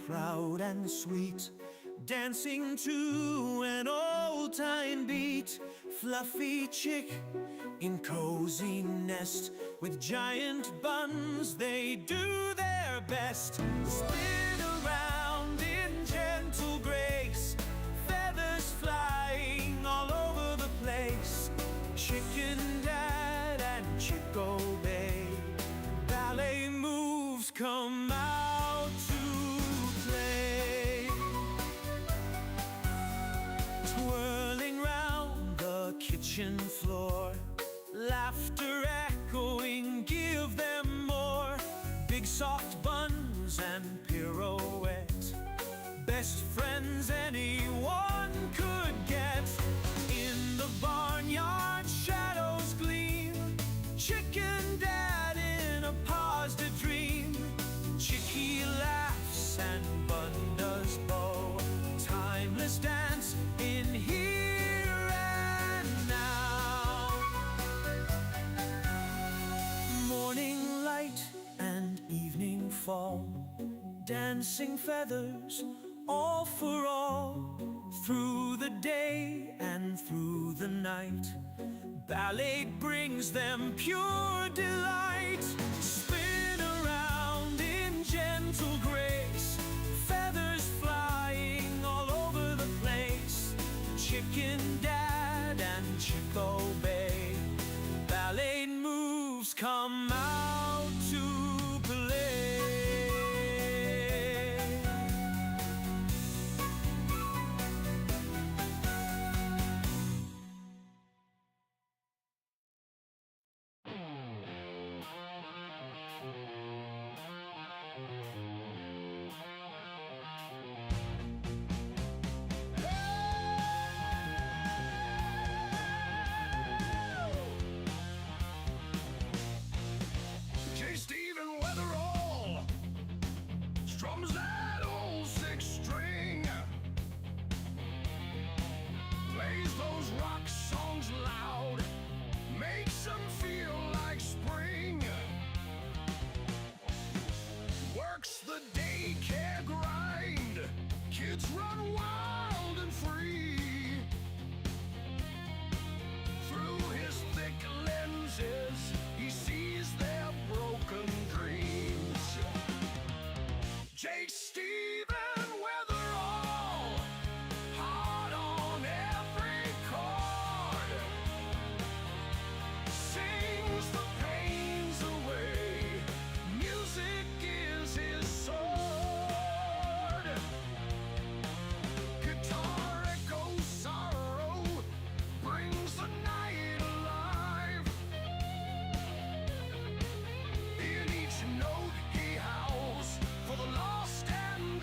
proud and sweet, dancing to an old-time beat. Fluffy chick in cozy nest, with giant buns they do their best. Spin around in gentle grace, feathers flying all over the place. Chicken Dad and Chick obey, ballet moves come out to play. Twirling round the kitchen floor, laughter echoing, give them more. Big soft buns and pirouette, best friends anyone could get. In the barnyard shadows gleam, Chicken Dad in a positive dream. Chicky laughs and Bun does bow, timeless dance in here and now. Morning light and evening fall, dancing feathers all for all. Through the day and through the night, ballet brings them pure delight. Spin around in gentle grace, feathers flying all over the place. Chicken Dad and Chick obey, ballet moves come out to play. Kids run wild and free. Through his thick lenses, he sees their broken dreams. Jake, Stephen, Weatherall, hard on every chord, sings the pains away. Music is his sword. For the lost and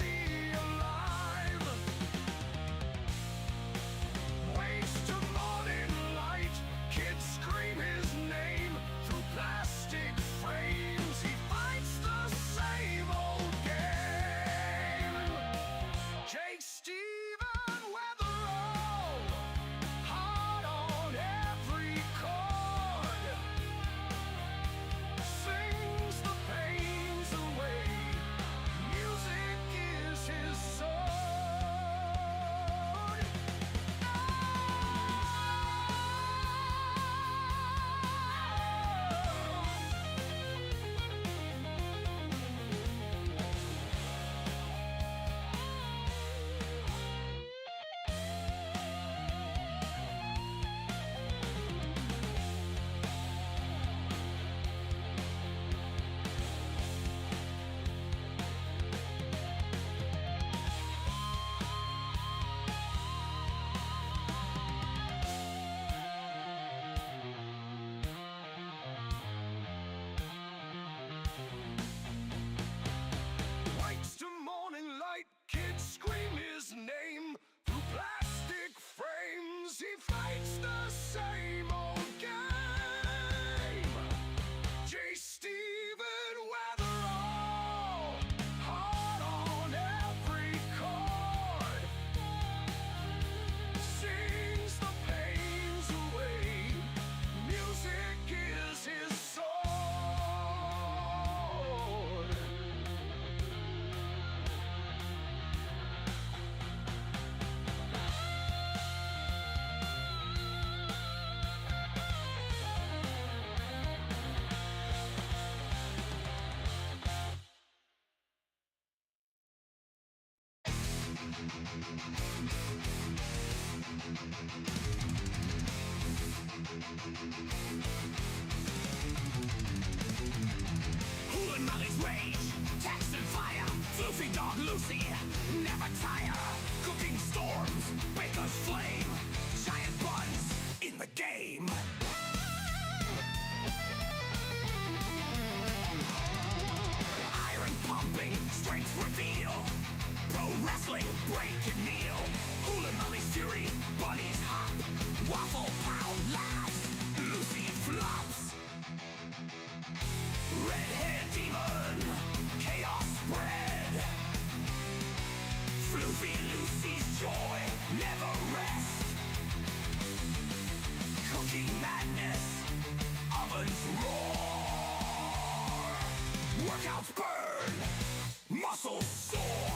dog Lucy, never tire. Cooking storms, baker's flame. Giant Bunz in the game. Iron pumping, strength reveal. Pro wrestling, break and kneel. Hula Molly's fury, bunnies hop. Waffle pound laughs, Lucy flops. Red hair demon, chaos spread. Floofy Lucy's joy, never rest. Cooking madness, ovens roar. Workouts burn, muscles soar.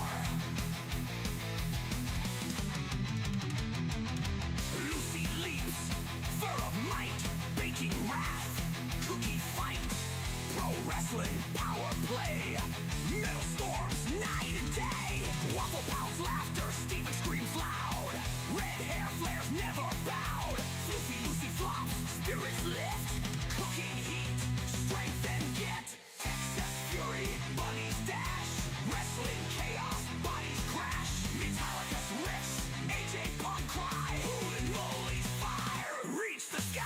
Lucy leaps, fur of might, baking wrath. Cookie fight, pro wrestling, power play. Metal storms, night and day. Waffle pounds, laughter, Steven screams loud. Red hair flares, never bowed. Floofy Lucy flops, spirits lift. Cooking heat, strength and get. Excess fury, bunnies dash. Wrestling chaos, bodies crash. Metallica's riffs, AJ Punk cry. Holy moly's fire, reach the sky.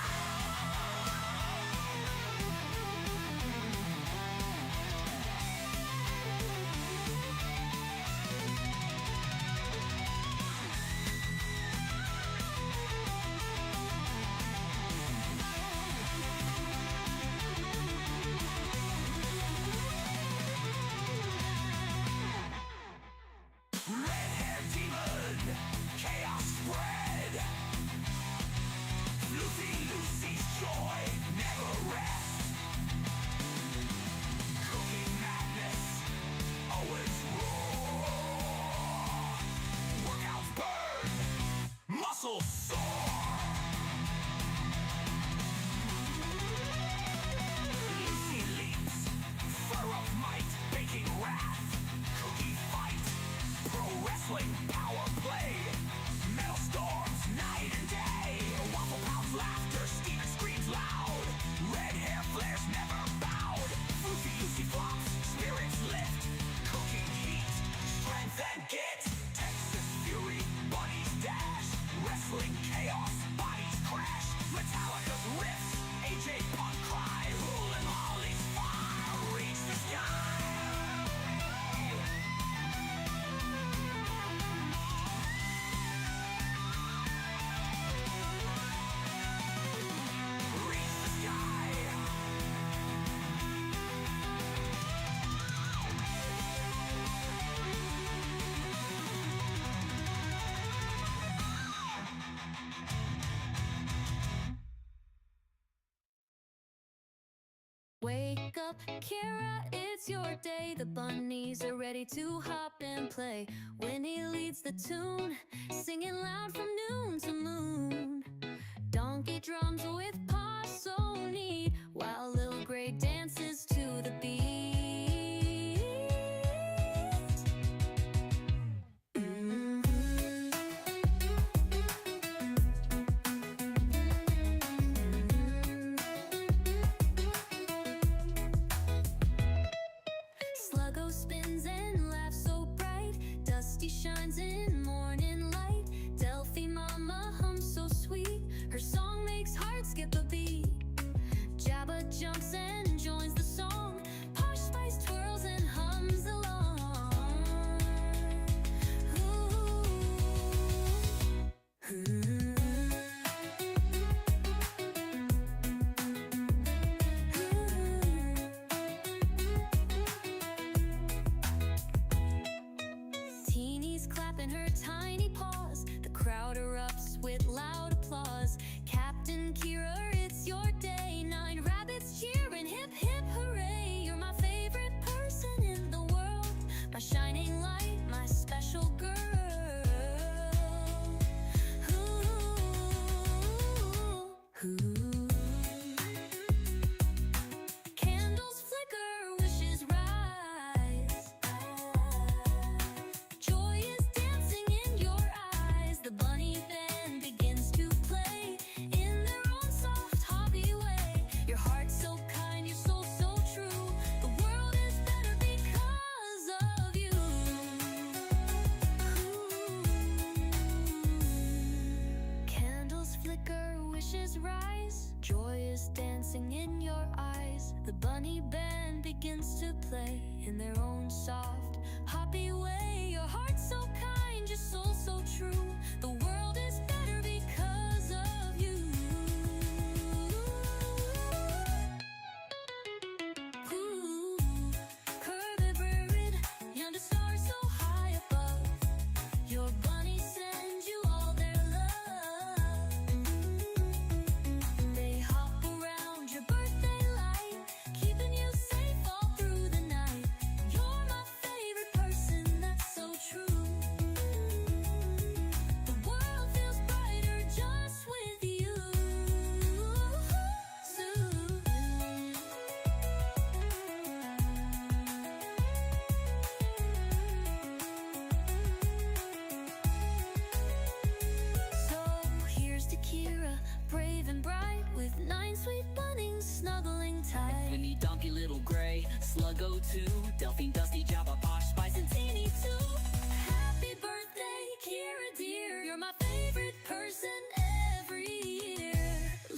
Red hair demon, chaos spread. Floofy Lucy's joy, never rest. Cooking madness, always roar. Workouts burn, muscles soar. Lucy leaps, fur of might, baking wrath. Cookie fight, pro wrestling, power play. Metal storms, night and day. Waffle pounds, laughter, Steven screams loud. Red hair flares, never bowed. Floofy Lucy flops, spirits lift. Cooking heat, strength and get. Texas fury, bunnies dash. Wrestling chaos, bodies crash. Metallica's riffs, AJ Punk cry. Hula Molly's fire, reach the sky. Reach the sky. Wake up, Kara, it's your day. The bunnies are ready to hop and play. Gwynnie leads the tune, singing loud from noon to moon. Donkey drums with Posh so neat, while Little Gray dances to the beat. Sluggo spins and laughs so bright. Dusty shines in morning light. Delphine mama hums so sweet. Her song makes hearts skip a beat. Jabba jumps and joins the song. Posh Spice twirls and hums along. Ooh. Ooh. Teeny's clapping her tiny paws. The crowd erupts with loud applause. Captain Kira, it's your day. 9 rabbits cheering, hip hip hooray. You're my favorite person in the world. My shining light, my special girl. Ooh. Ooh. Candles flicker, wishes rise. Joy is dancing in your eyes. The bunny band begins to play in their own soft hobby way. Your heart's so kind, your soul so true. The world is better because of you. begins to play in their own soft, happy way. Your heart's so kind, your soul so true. The world is better because of you. Ooh, curved bird, yonder stars so high above. Your bunny sends you all their love. They hop around your birthday light, keeping you safe all through the night. You're my favorite person, that's so true. The world feels brighter just with you. So here's to Kira, brave and bright, with 9 sweet bunnings snuggling tight. Gwynnie, donkey, little gray, Sluggo too, Delphine, Dusty, Jabba, Posh, Spice, and Teeny too. Happy birthday, Kira dear. You're my favorite person every year.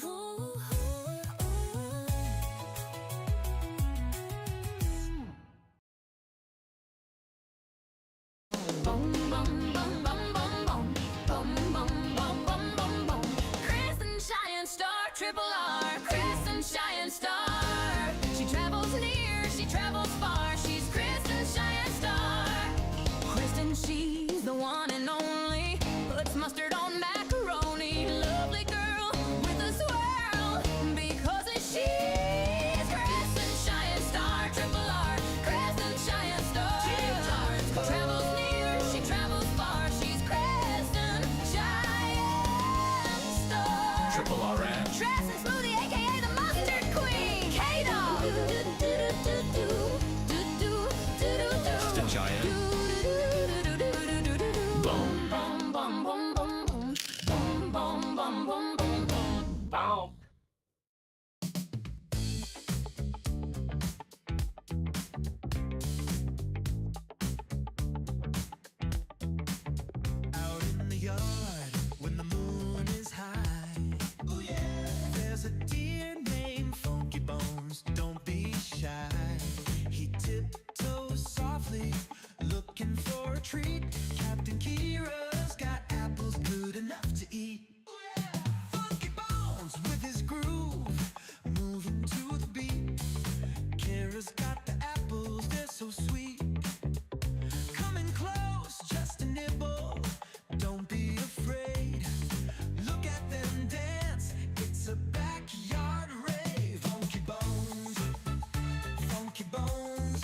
Ooh, ooh, ooh. Bum bum bum bum bum bum bum bum bum bum bum bum. Crescent Giant Star, Triple R, Crescent Giant Star. She travels near, she travels far. She's Crescent Giant Star. Kristen, she's the one and only. Puts mustard on macaroni. Lovely girl with a swirl, because she's Crescent Giant Star, Triple R, Crescent Giant Star. Travels near, she travels far. She's Crescent Giant Star. Triple RM. Dress and smoothie, aka the mustard queen. K-Dog. Kristen Giant. Boom, bum, bum, bum, bum, bum. Bum, bum, bum, bum, bum, bum. Bow. Out in the yard when the moon is high. Oh yeah. There's a deer named Funky Bones. Don't be shy. He tiptoes softly, looking for a treat. Captain Kira's got apples good enough to eat. Oh yeah. Funky Bones with his groove, moving to the beat. Kira's got the apples, they're so sweet. Coming close, just a nibble. Don't be afraid. Look at them dance. It's a backyard rave. Funky Bones, Funky Bones.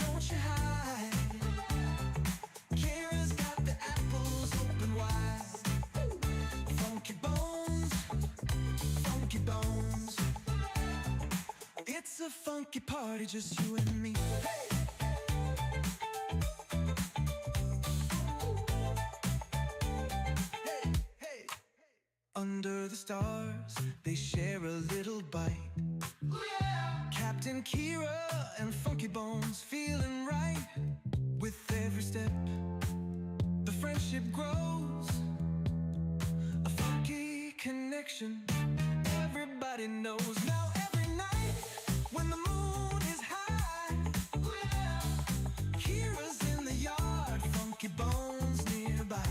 Don't you hide. Kira's got the apples open wide. Funky Bones, Funky Bones. It's a funky party, just you and me. Hey, hey. Under the stars, they share a little bite. Captain Kira and Funky Bones feeling right. With every step, the friendship grows. A funky connection, everybody knows. Now every night, when the moon is high, Kira's in the yard, Funky Bones nearby.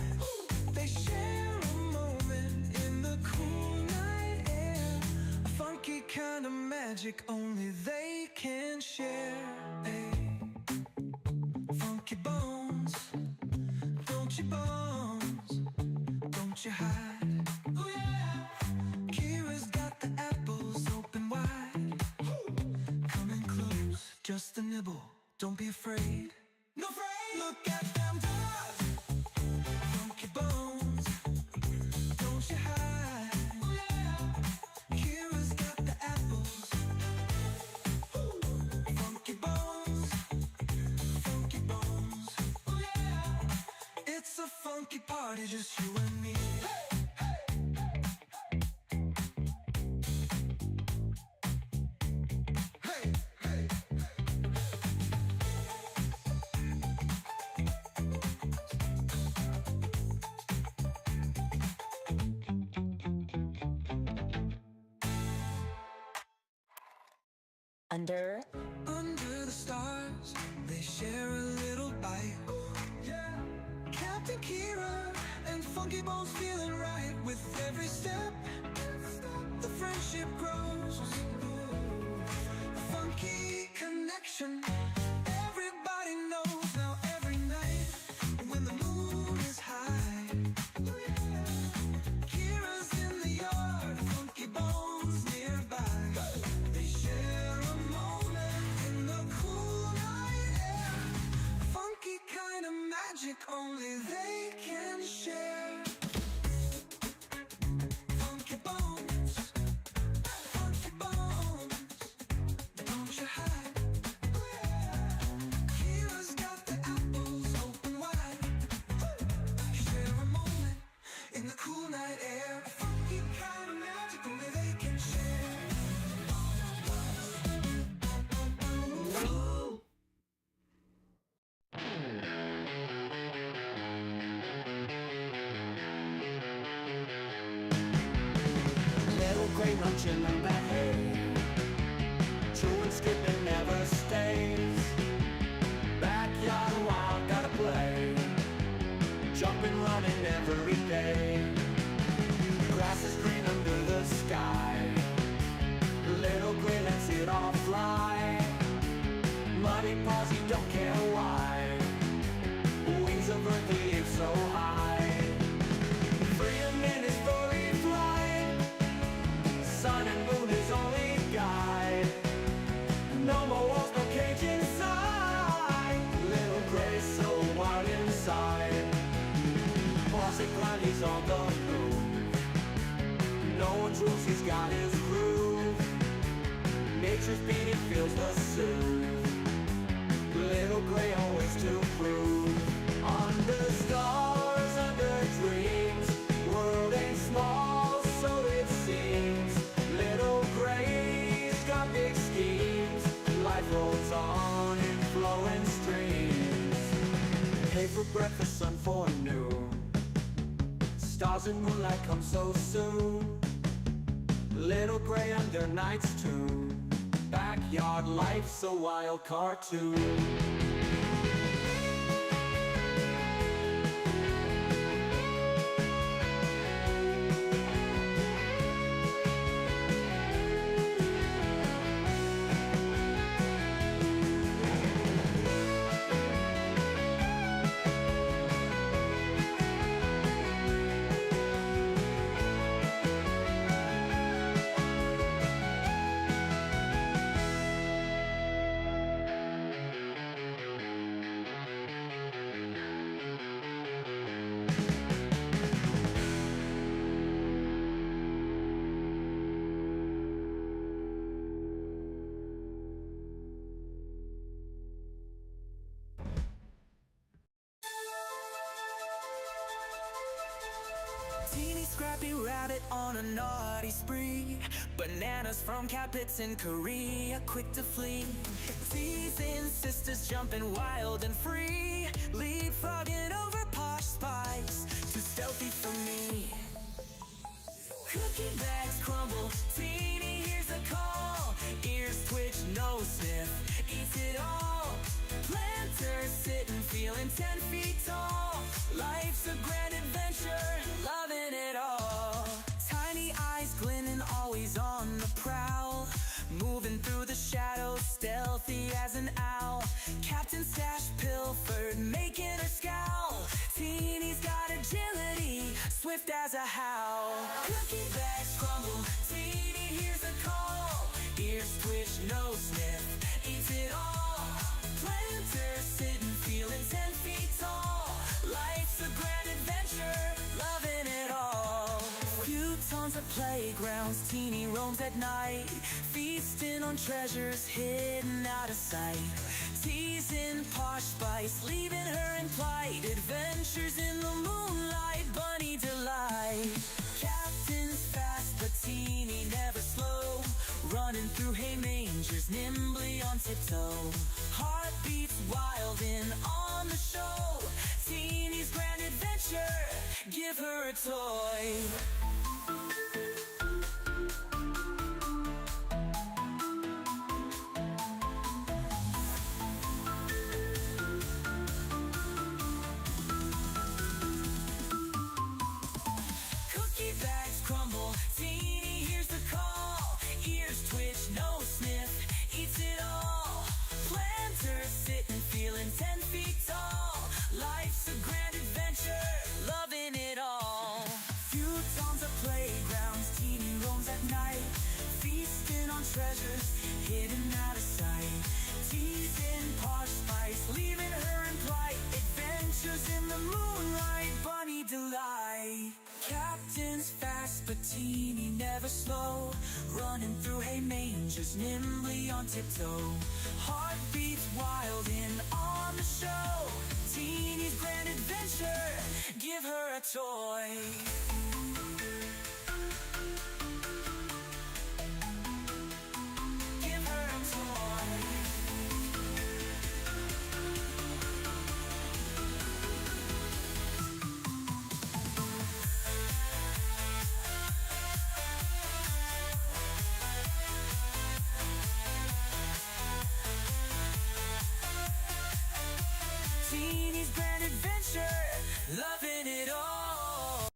They share a moment in the cool night air. A funky kind of magic only they can share. Hey. Funky Bones, don't you bones, don't you hide. Oh yeah. Kira's got the apples open wide. Coming close, just a nibble, don't be afraid. No afraid. Look at them dogs. Funky Bones, don't you hide. Oh yeah. Kira's got the apples. Funky Bones, Funky Bones. Oh yeah. It's a funky party, just you and me. Hey, hey, Under Under the stars, they share a little bite. Yeah. Captain Kira and Funky Bones feeling right. With every step, the friendship grows. Funky connection. Everybody knows now every night when the moon is high. Kira's in the yard, Funky Bones nearby. They share a moment in the cool night air. Funky kind of magic only they can share. Funky Bones, Funky Bones, don't you hide. Kira's got the apples open wide. Share a moment in the cool night air. Funky kind of magic only they can share. Little gray munching on that hay, chewing, skipping, never stays. Backyard wild, gotta play, jumping, running every day. Grass is green under the sky, little gray lets it all fly. Muddy paws, you don't care why, wings of earth, the ape so high. Freedom in his furry flight, sun and moon his only guide. No more walls, no cage inside, little gray so wild inside. Boss and grind, he's on the move, no one's rules, he's got his groove. Nature's beat, he feels the soothe, little gray always to prove. Under stars, under dreams, world ain't small, so it seems. Little gray's got big schemes, life rolls on in flowing streams. Hay for breakfast, sun for noon, stars and moonlight come so soon. Little gray under night's tune, backyard life's a wild cartoon. Teeny scrappy rabbit on a naughty spree. Bananas from Capits in Korea, quick to flee. Teasing sisters jumping wild and free. Leapfrogging over Posh spice, too stealthy for me. Cookie bags crumble, Teeny hears a call. Ears twitch, nose sniff, eats it all. Planter sitting, feeling 10 feet tall. Life's a grand adventure, loving it all. Tiny eyes glinting, always on the prowl. Moving through the shadows, stealthy as an owl. Captain Stash pilfered, making her scowl. Teeny's got agility, swift as a howl. Cookie bags crumble, Teeny hears a call. Ears twitch, nose sniff, eats it all. Planter sitting, feeling 10 feet tall. Life's a grand adventure, loving it all. Futons at playgrounds, Teeny roams at night. Feasting on treasures hidden out of sight. Teasing Posh spice, leaving her in plight. Adventures in the moonlight, bunny delight. Captain's fast, but Teeny never slow. Running through hay mangers, nimbly on tiptoe. Heartbeats wild in on the show. Teeny's grand adventure, give her a toy. but teeny never slow, running through hay mangers nimbly on tiptoe. Heart beats wild in on the show. Teeny's grand adventure, give her a toy. Give her a toy. Teeny's grand adventure, loving it all.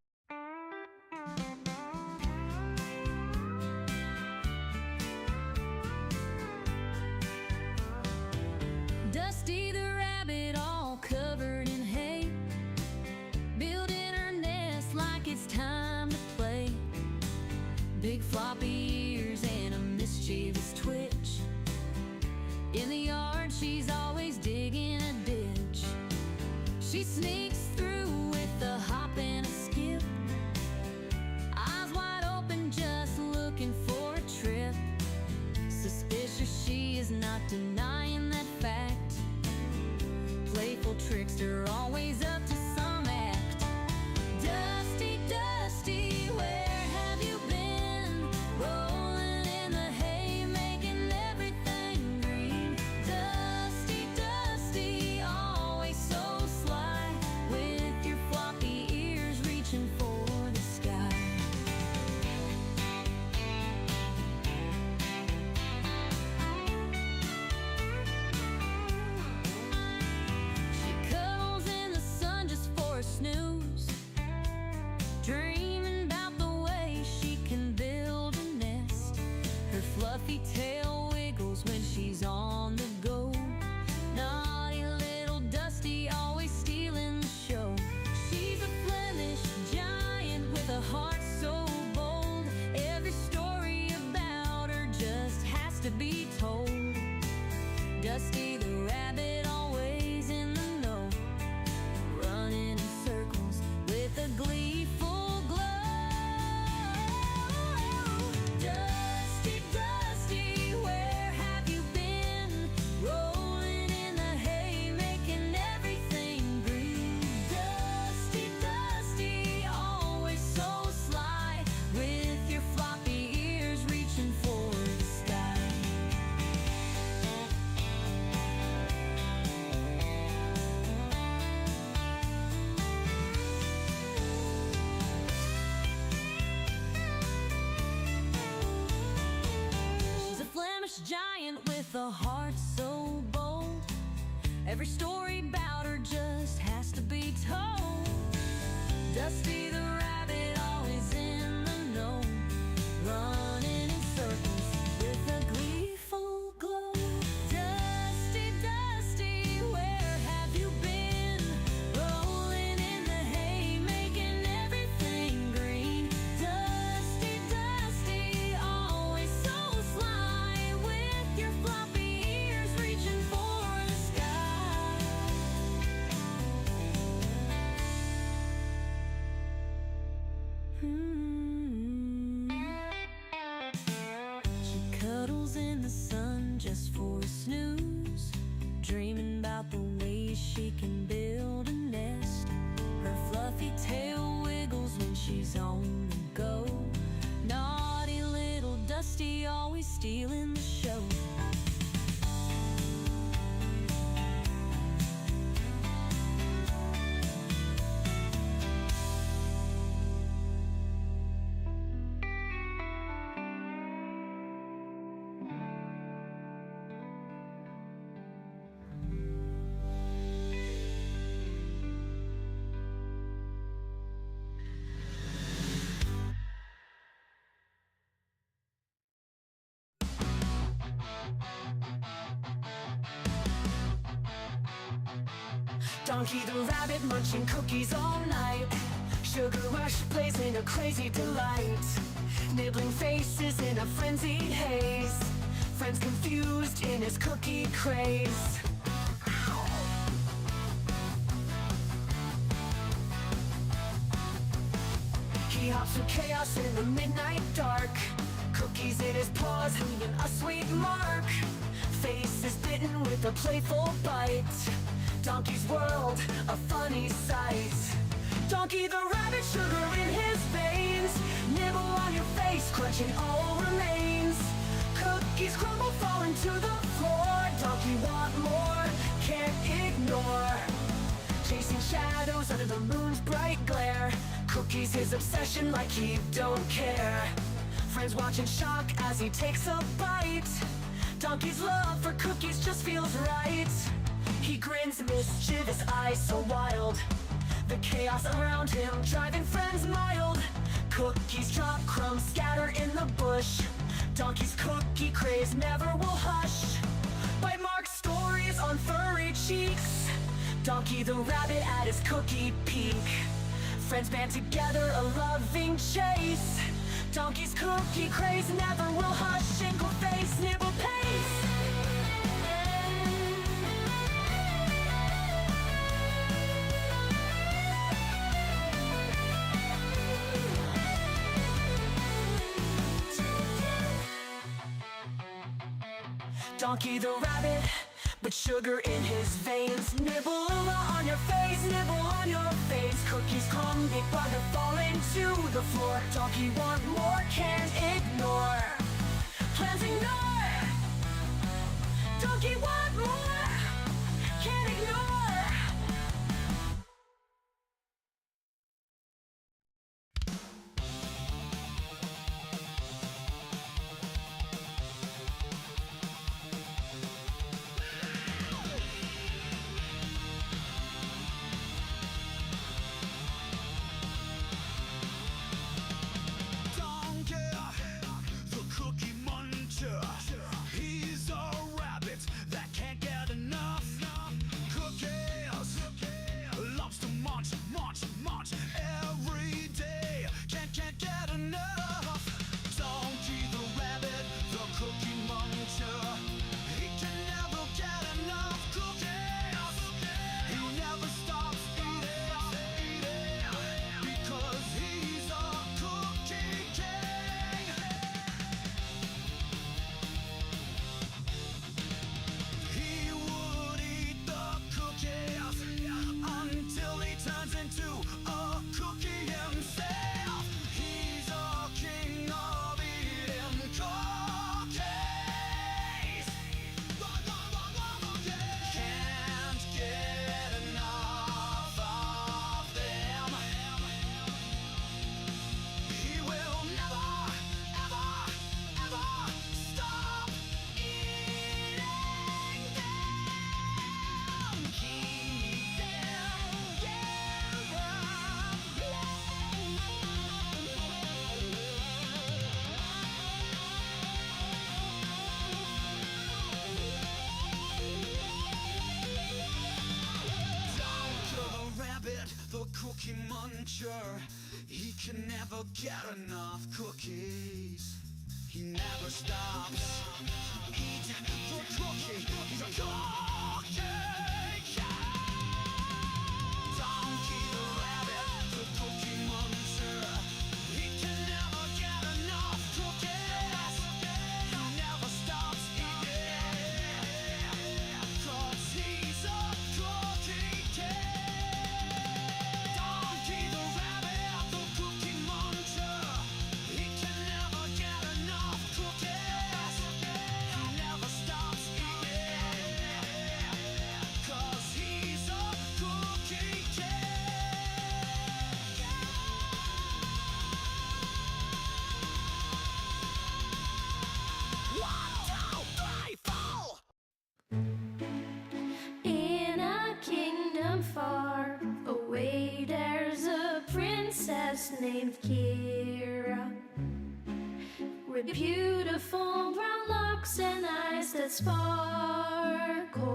Dusty the rabbit, all covered in hay, building her nest like it's time to play. Big floppy ears and a mischievous twitch. In the yard, she's always digging a ditch. She sneaks through with a hop and a skip, eyes wide open, just looking for a trip. Suspicious, she is not denying that fact. Playful trickster, always up to some act. Dusty, Dusty, where have you been? Rolling in the hay, making everything green. Dusty, Dusty, always so sly, with your floppy ears reaching for the sky. She cuddles in the sun just for a snooze, dreaming about the way she can build a nest. Her fluffy tail wiggles when she's on the go. Naughty little Dusty, always stealing the show. She's a Flemish giant with a heart so bold. Every story about her just has to be told. Dusty the rabbit, always in the know, running in circles with a gleeful glow. Dusty, Dusty, where have you been? Rolling in the hay, making everything green. Dusty, Dusty, always so sly, with your floppy ears reaching for the sky. She's a Flemish giant with a heart so bold. Every story about her just has to be told. Dusty the rabbit, always in the know, running in circles with a gleeful glow. Dusty, Dusty, where have you been? Rolling in the hay, making everything green. Dusty, Dusty, always so sly, with your floppy ears reaching for the sky. She cuddles in the sun just for a snooze, dreaming about the way she can build a nest. Her fluffy tail wiggles when she's on the go. Naughty little Dusty, always stealing the show. Donkey the rabbit munching cookies all night. Sugar rush plays in a crazy delight. Nibbling faces in a frenzied haze. Friends confused in his cookie craze. He He hops through chaos in the midnight dark. Cookies in his paws, leaving a sweet mark. Face is bitten with a playful bite. Donkey's world, a funny sight. Donkey the rabbit, sugar in his veins. Nibble on your face, crunching all remains. Cookies crumble, falling to the floor. Donkey want more, can't ignore. Chasing shadows under the moon's bright glare. Cookies his obsession like he don't care. Friends watch in shock as he takes a bite. Donkey's love for cookies just feels right. He grins, mischievous eyes so wild. The chaos around him driving friends mild. Cookies drop, crumbs scatter in the bush. Donkey's cookie craze never will hush. Bite mark stories on furry cheeks. Donkey the rabbit at his cookie peak. Friends band together, a loving chase. Donkey's cookie craze never will hush. Shingle face, nibble pace. Donkey the rabbit, but sugar in his veins. Nibble on your face, nibble on your face. Cookies come, big brother falling to the floor. Donkey want more, can't ignore. Plans ignore. Donkey want more, can't ignore. He's a rabbit that can't get enough. Cookies loves to munch, munch, munch every day. Can't get enough. Donkey the rabbit, the cookie muncher. He can never get enough cookies. He never stops eating because he's a cookie king. He would eat the cookies until he turns into a cookie himself. He's a king of eating cookies. Can't get enough of them. He will never, ever, ever stop eating them. Keep them Donkey the rabbit, the cookie muncher. He can never get enough cookies. He never stops. Eat the cookie. He's a cookie king. Donkey the rabbit, the cookie muncher. He can never get enough cookies. He never stops eating 'cause he's a cookie king. Donkey the rabbit, the cookie muncher. He can never get enough cookies. He never stops eating 'cause he's a cookie king. 1, 2, 3, 4. In a kingdom far away, there's a princess named Kira, with beautiful brown locks and eyes that sparkle.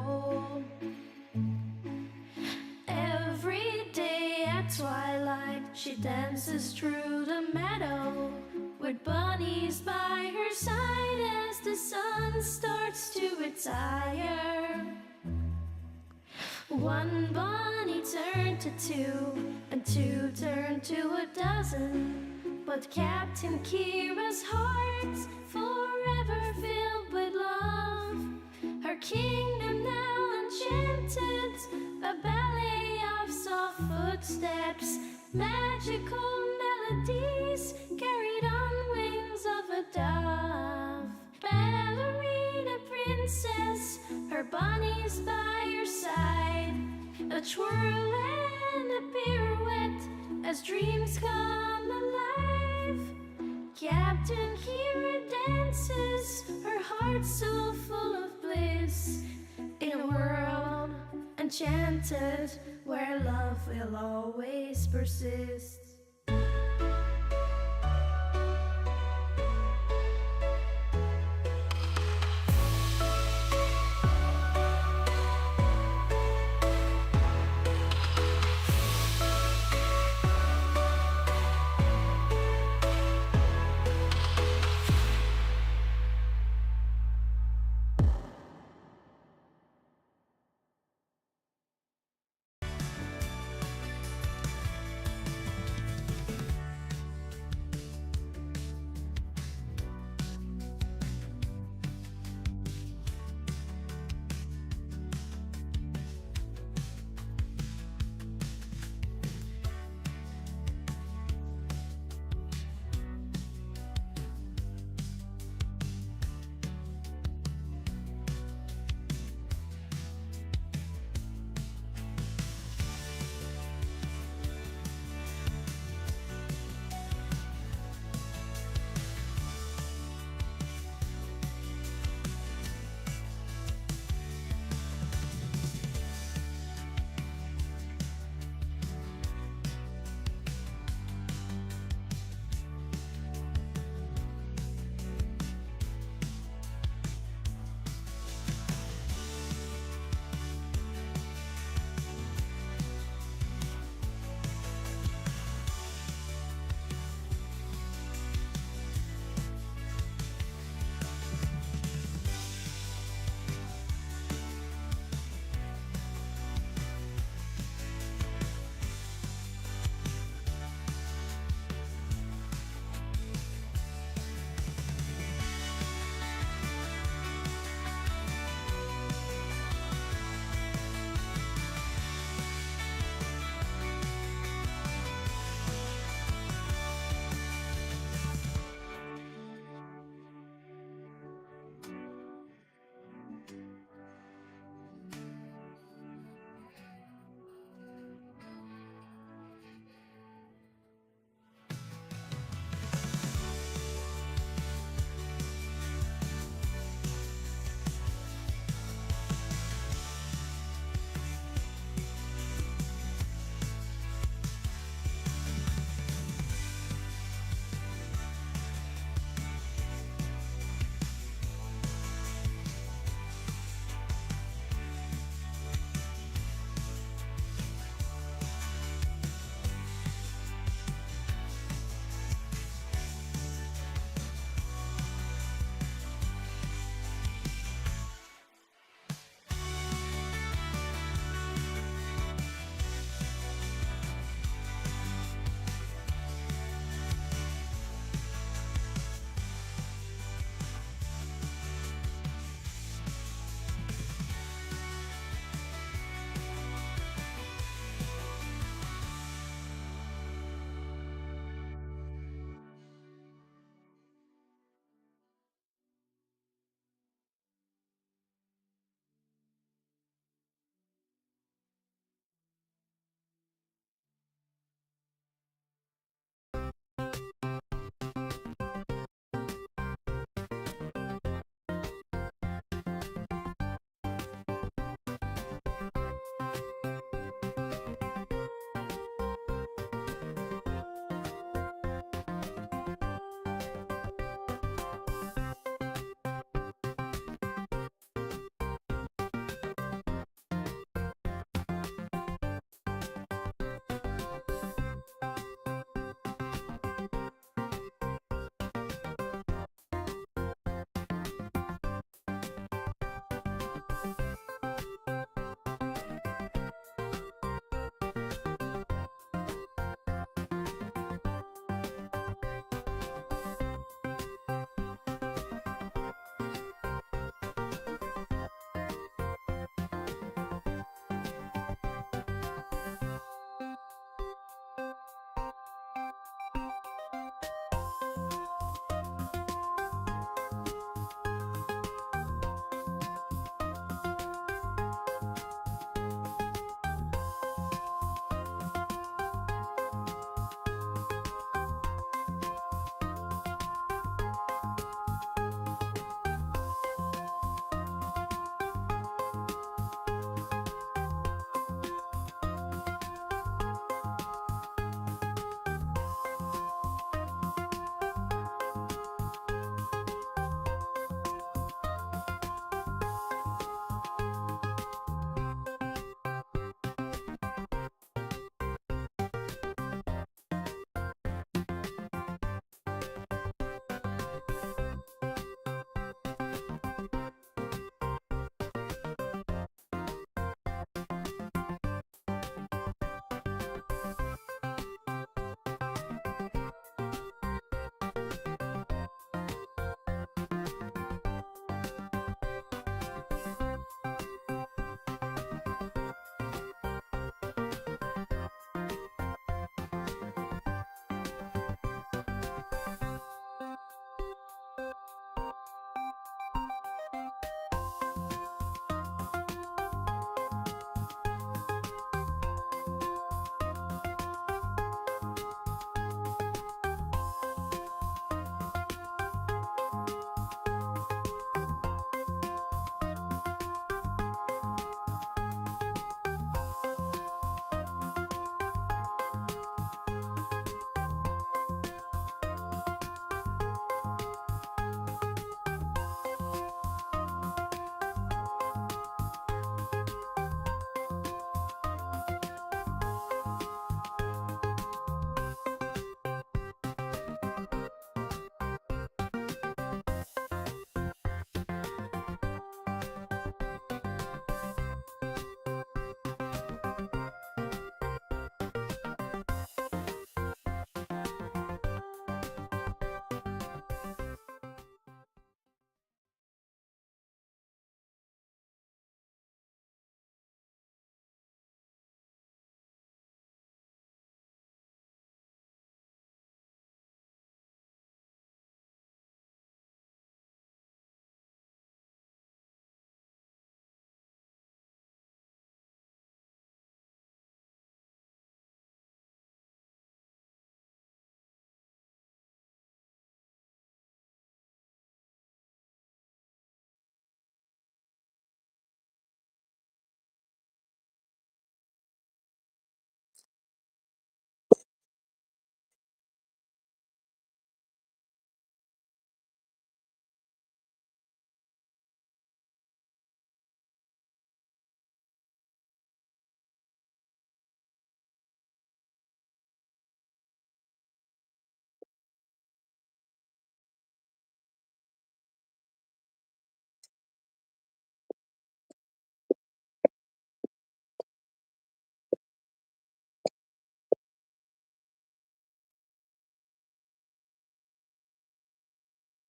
Every day at twilight, she dances through the meadow with bunnies by her side as the sun starts to retire. One bunny turned to two, and two turned to a dozen. But Captain Kira's heart's forever filled with love. Her kingdom now enchanted, a ballet of soft footsteps, magical melodies carried on wings of a dove. Ballerina princess, her bunny's by your side, a twirl and a pirouette as dreams come alive. Captain Kira dances, her heart so full of bliss, in a world enchanted where love will always persist.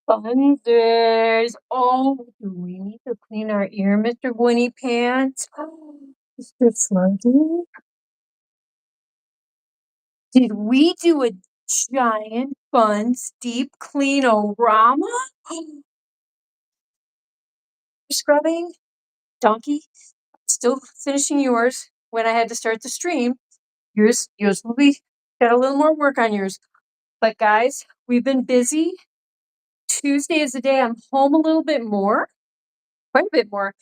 Bunzers. Oh, do we need to clean our ear, Mr. Gwynnie Pants? Mr. Sluggo? Did we do a giant Bunz deep clean-o-rama? Scrubbing? Donkey? Still finishing yours when I had to start the stream. Yours will be got a little more work on yours. But guys, we've been busy. Tuesday is the day I'm home a little bit more, quite a bit more.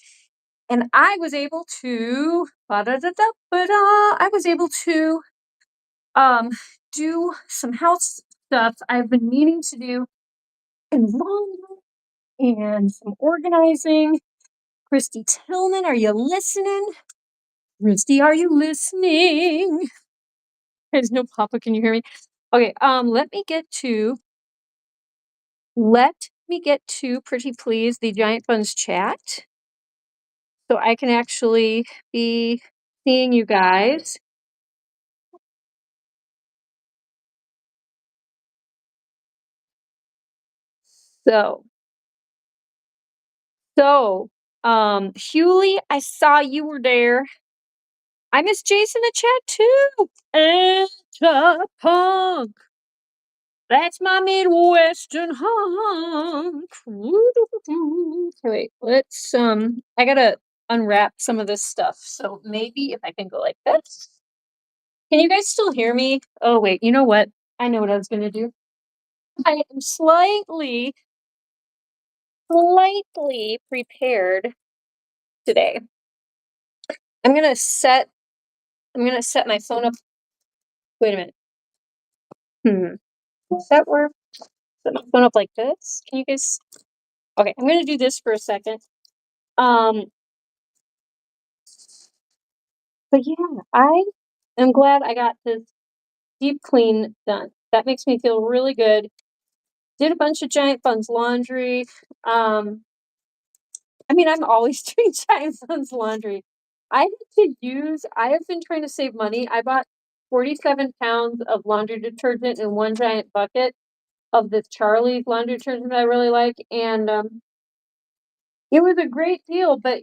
And I was able to I was able to do some house stuff I've been meaning to do and laundry and some organizing. Christy Tillman, are you listening? Christy, are you listening? There's no Papa, can you hear me? Okay, let me get to pretty please the Giant Buns chat so I can actually be seeing you guys. So, Hewley, I saw you were there. I miss Jason in the chat too. Anti-punk. That's my Midwestern hunk. Okay, wait, let's I gotta unwrap some of this stuff. So maybe if I can go like this. Can you guys still hear me? Oh wait, you know what? I know what I was gonna do. I am slightly prepared today. I'm gonna set my phone up. Wait a minute. Does that work? Set my phone up like this. Can you guys? Okay, I'm gonna do this for a second. But yeah, I am glad I got this deep clean done. That makes me feel really good. Did a bunch of Giant Buns laundry. I mean, I'm always doing Giant Buns laundry. I have been trying to save money. I bought 47 pounds of laundry detergent in one giant bucket of this Charlie's laundry detergent I really like. And it was a great deal, but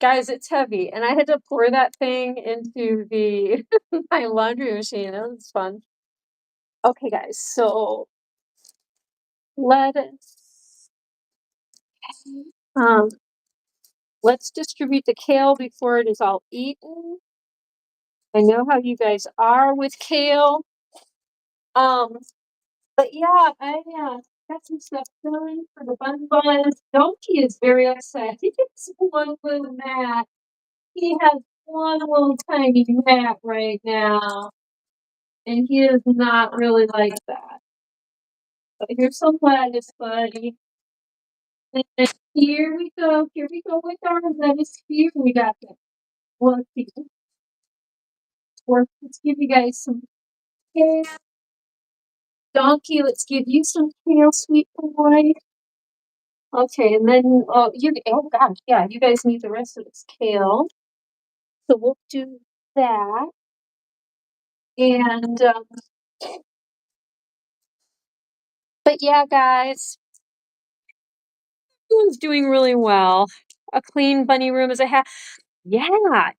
guys, it's heavy. And I had to pour that thing into the my laundry machine. That was fun. Okay, guys, so um, let's distribute the kale before it is all eaten. I know how you guys are with kale. But yeah, I got some stuff done for the Bunz. Donkey is very upset. He gets one little mat. He has one little tiny mat right now. And he does not really like that. But here's some lettuce, buddy. And here we go with our lettuce. Here we got that. Let's see. Let's give you guys some kale. Donkey, let's give you some kale, sweet boy. Okay, and then oh gosh, yeah, you guys need the rest of this kale. So we'll do that. And but yeah, guys, everyone's doing really well. A clean bunny room is a yeah,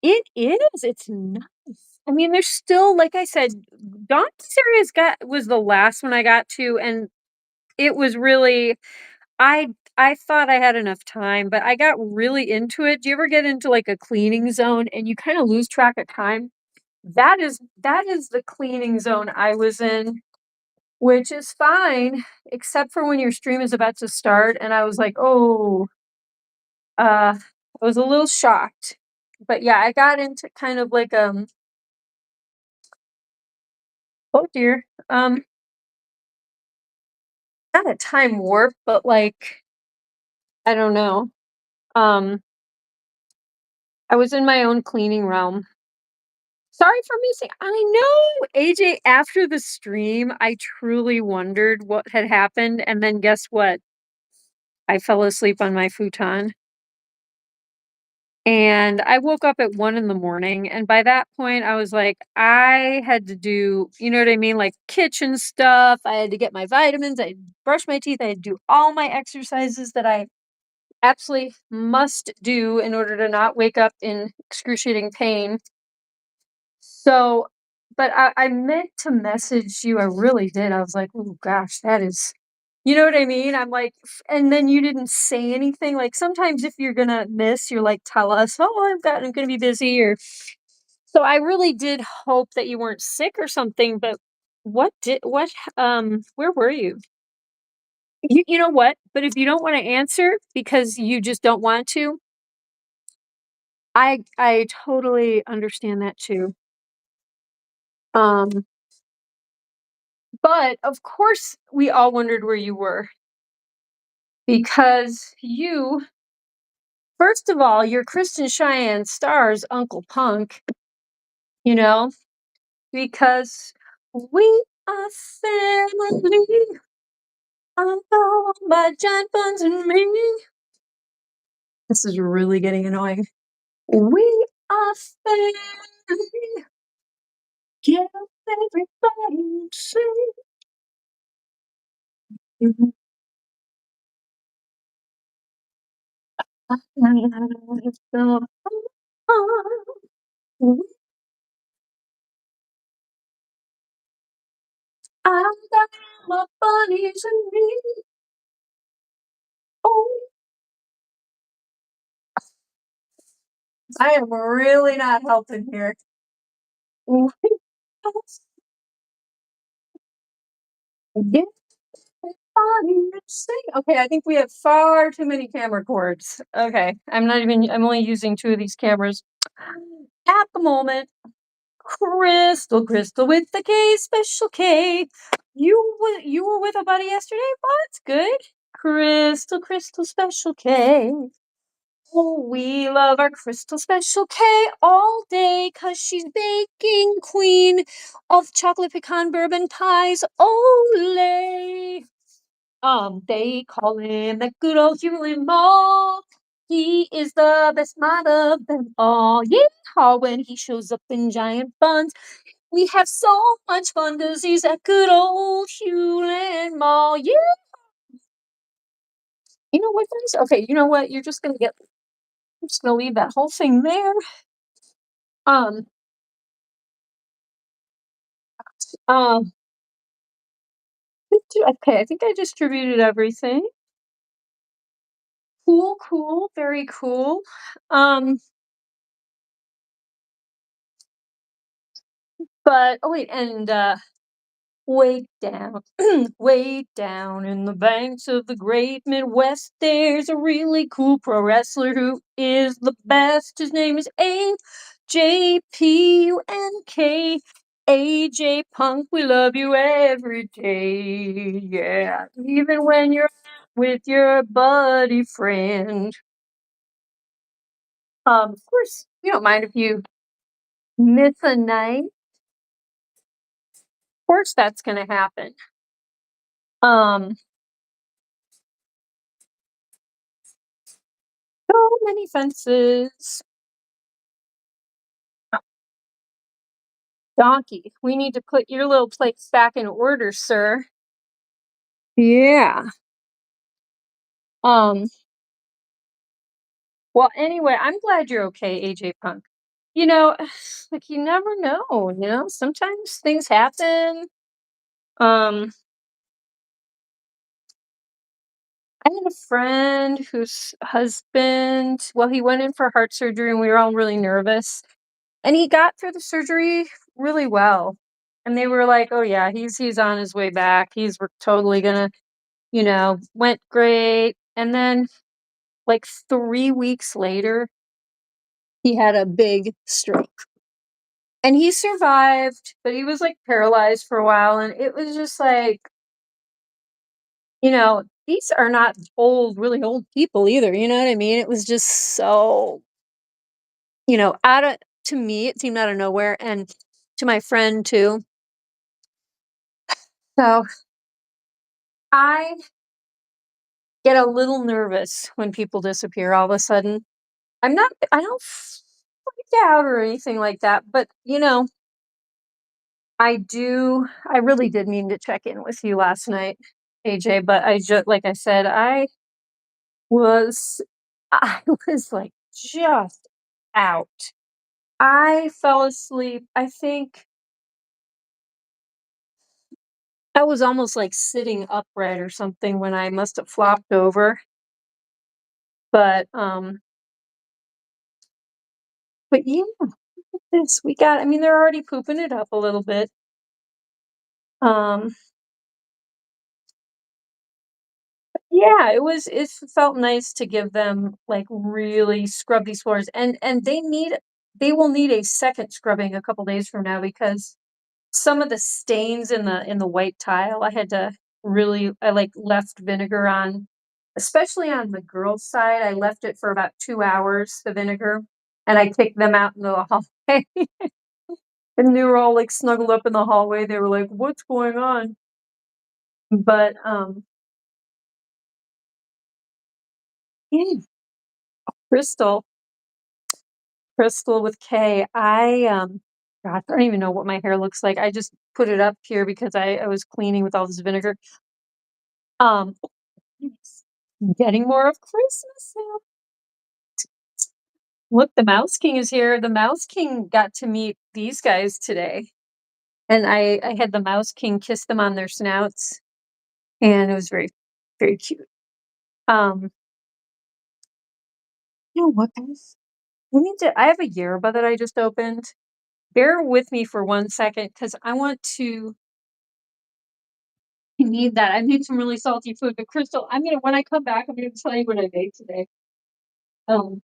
it is. It's nice. I mean, there's still, like I said, Dawn's was the last one I got to, and it was really I thought I had enough time, but I got really into it. Do you ever get into like a cleaning zone and you kind of lose track of time? That is the cleaning zone I was in, which is fine, except for when your stream is about to start, and I was like, oh, I was a little shocked. But yeah, I got into kind of like oh dear, not a time warp, but like I don't know. I was in my own cleaning realm. Sorry for missing. I know, AJ, after the stream, I truly wondered what had happened, and then guess what? I fell asleep on my futon. And I woke up at 1 in the morning, and by that point, I was like, I had to do, you know what I mean? Like kitchen stuff. I had to get my vitamins. I had to brush my teeth. I had to do all my exercises that I absolutely must do in order to not wake up in excruciating pain. So, but I meant to message you. I really did. I was like, oh gosh, that is, you know what I mean? I'm like, and then you didn't say anything. Like sometimes if you're gonna miss, you're like, tell us, oh, I'm gonna be busy. Or so I really did hope that you weren't sick or something. But where were you? You know what? But if you don't want to answer because you just don't want to, I totally understand that too. Um, but of course we all wondered where you were because you, first of all, your Kristen Cheyenne stars Uncle Punk, you know, because we are family. I know my giant buns and me. This is really getting annoying. We are family. Get everybody sing. Mhm. I got my bunnies and me. Oh, I am really not helping here. We just get everybody sing. Okay, I think we have far too many camera cords. Okay, I'm only using 2 of these cameras at the moment. Crystal with the K, special K. You were with a buddy yesterday? Oh, that's good. Crystal, special K. Oh, we love our Crystal Special K all day 'cause she's baking queen of chocolate pecan bourbon pies. Olay! They call him the good old Human Mall. He is the best mod of them all. Yeehaw, when he shows up in giant buns. We have so much fun 'cause he's that good old Hewlin' Mall. Yeah. You know what, guys? Okay, you know what? I'm just gonna leave that whole thing there. Um, um, okay, I think I distributed everything. Cool, very cool. Um, but oh wait, and way down, way down in the banks of the great Midwest, there's a really cool pro wrestler who is the best. His name is AJPUNK. AJ Punk, we love you every day. Yeah, even when you're with your buddy friend. Of course, you don't mind if you miss a night. Of course, that's gonna happen. Um, so many fences. Donkey, we need to put your little plates back in order, sir. Yeah. Um, well, anyway, I'm glad you're okay, AJ Punk. You know, like you never know, sometimes things happen. Um, I had a friend whose husband, well, he went in for heart surgery and we were all really nervous. And he got through the surgery really well. And they were like, "Oh yeah, he's on his way back. We're totally gonna, went great." And then like 3 weeks later, he had a big stroke. And he survived, but he was like paralyzed for a while and it was just like, these are not really old people either, you know what I mean? It was just so, out of to me it seemed out of nowhere and to my friend too. So I get a little nervous when people disappear all of a sudden. I don't freak out or anything like that, but, I really did mean to check in with you last night, AJ, but like I said, was I was, like, just out. I fell asleep, I think I was almost, like, sitting upright or something when I must have flopped over, but, yeah, this we got I mean, they're already pooping it up a little bit. Um, yeah, it felt nice to give them, like, really scrub these floors, and they will need a second scrubbing a couple days from now because some of the stains in the white tile, I, like, left vinegar on, especially on the girls' side, I left it for about 2 hours, the vinegar, and I kicked them out into the hallway, and they were all, like, snuggled up in the hallway, they were like, "What's going on?" But, yeah, Crystal Crystal with K, God, I don't even know what my hair looks like, I just put it up here because I was cleaning with all this vinegar. Um, yes, getting more of Christmas now. Look, the Mouse King is here. The Mouse King got to meet these guys today, and I had the Mouse King kiss them on their snouts, and it was very, very cute. Um, you know what, guys? I have a yerba that I just opened. Bear with me for 1 second because I need that. I made some really salty food, but Crystal, when I come back, I'm gonna tell you what I made today. Um,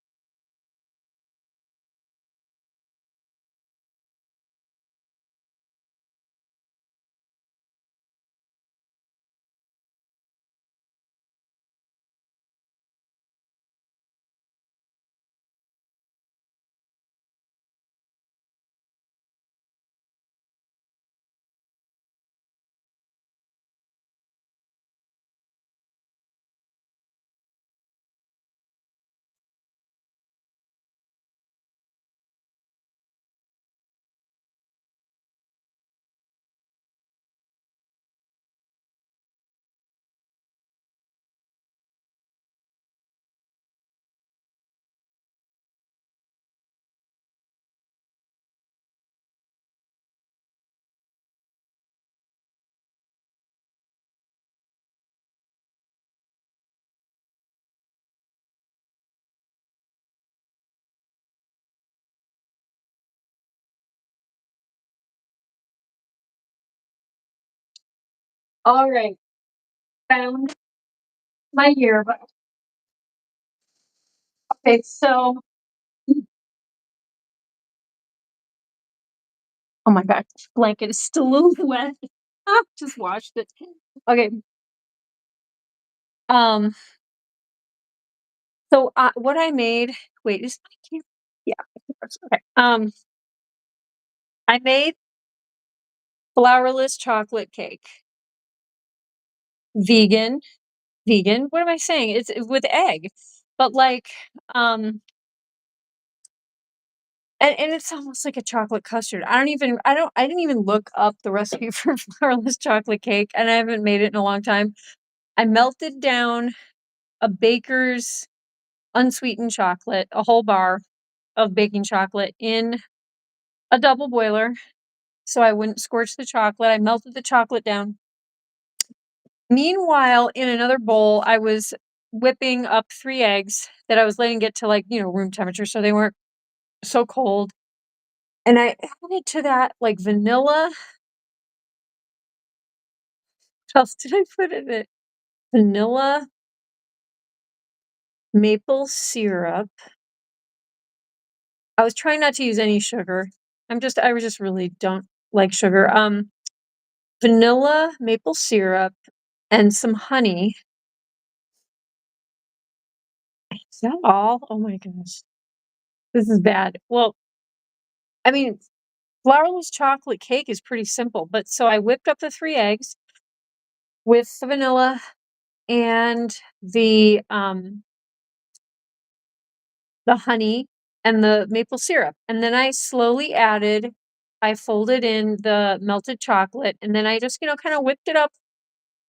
all right, found my yerba. Okay, so oh my god, blanket is still a little wet. Just washed it. Okay. Um, so what I made, wait, is my camera? Yeah. Okay. I made flourless chocolate cake. Vegan, vegan. What am I saying? It's with egg. But like, um, and it's almost like a chocolate custard. I didn't even look up the recipe for flourless chocolate cake, and I haven't made it in a long time. I melted down a baker's unsweetened chocolate, a whole bar of baking chocolate in a double boiler so I wouldn't scorch the chocolate. I melted the chocolate down. Meanwhile, in another bowl, I was whipping up 3 eggs that I was letting get to, like, room temperature so they weren't so cold, and I added to that, like, vanilla. What else did I put in it? Vanilla, maple syrup. I was trying not to use any sugar. I just really don't like sugar. Vanilla, maple syrup, and some honey. Is that all? Oh my gosh. This is bad. Well, I mean, flourless chocolate cake is pretty simple, but so I whipped up the 3 eggs with the vanilla and the the honey and the maple syrup. And then I folded in the melted chocolate, and then I just, kind of whipped it up,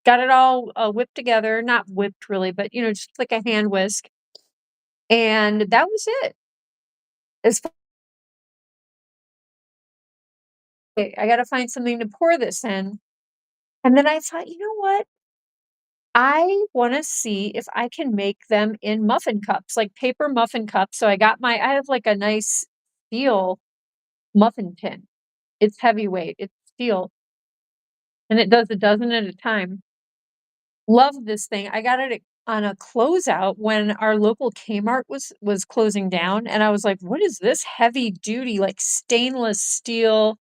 got it all whipped together, not whipped really, but, just like a hand whisk. And that was it. As fa- okay, I got to find something to pour this in. And then I thought, you know what? I want to see if I can make them in muffin cups, like paper muffin cups. So I have like a nice steel muffin tin. It's heavyweight, it's steel, and it does a dozen at a time. Love this thing. I got it on a closeout when our local Kmart was closing down, and I was like, "What is this heavy duty, like, stainless steel?"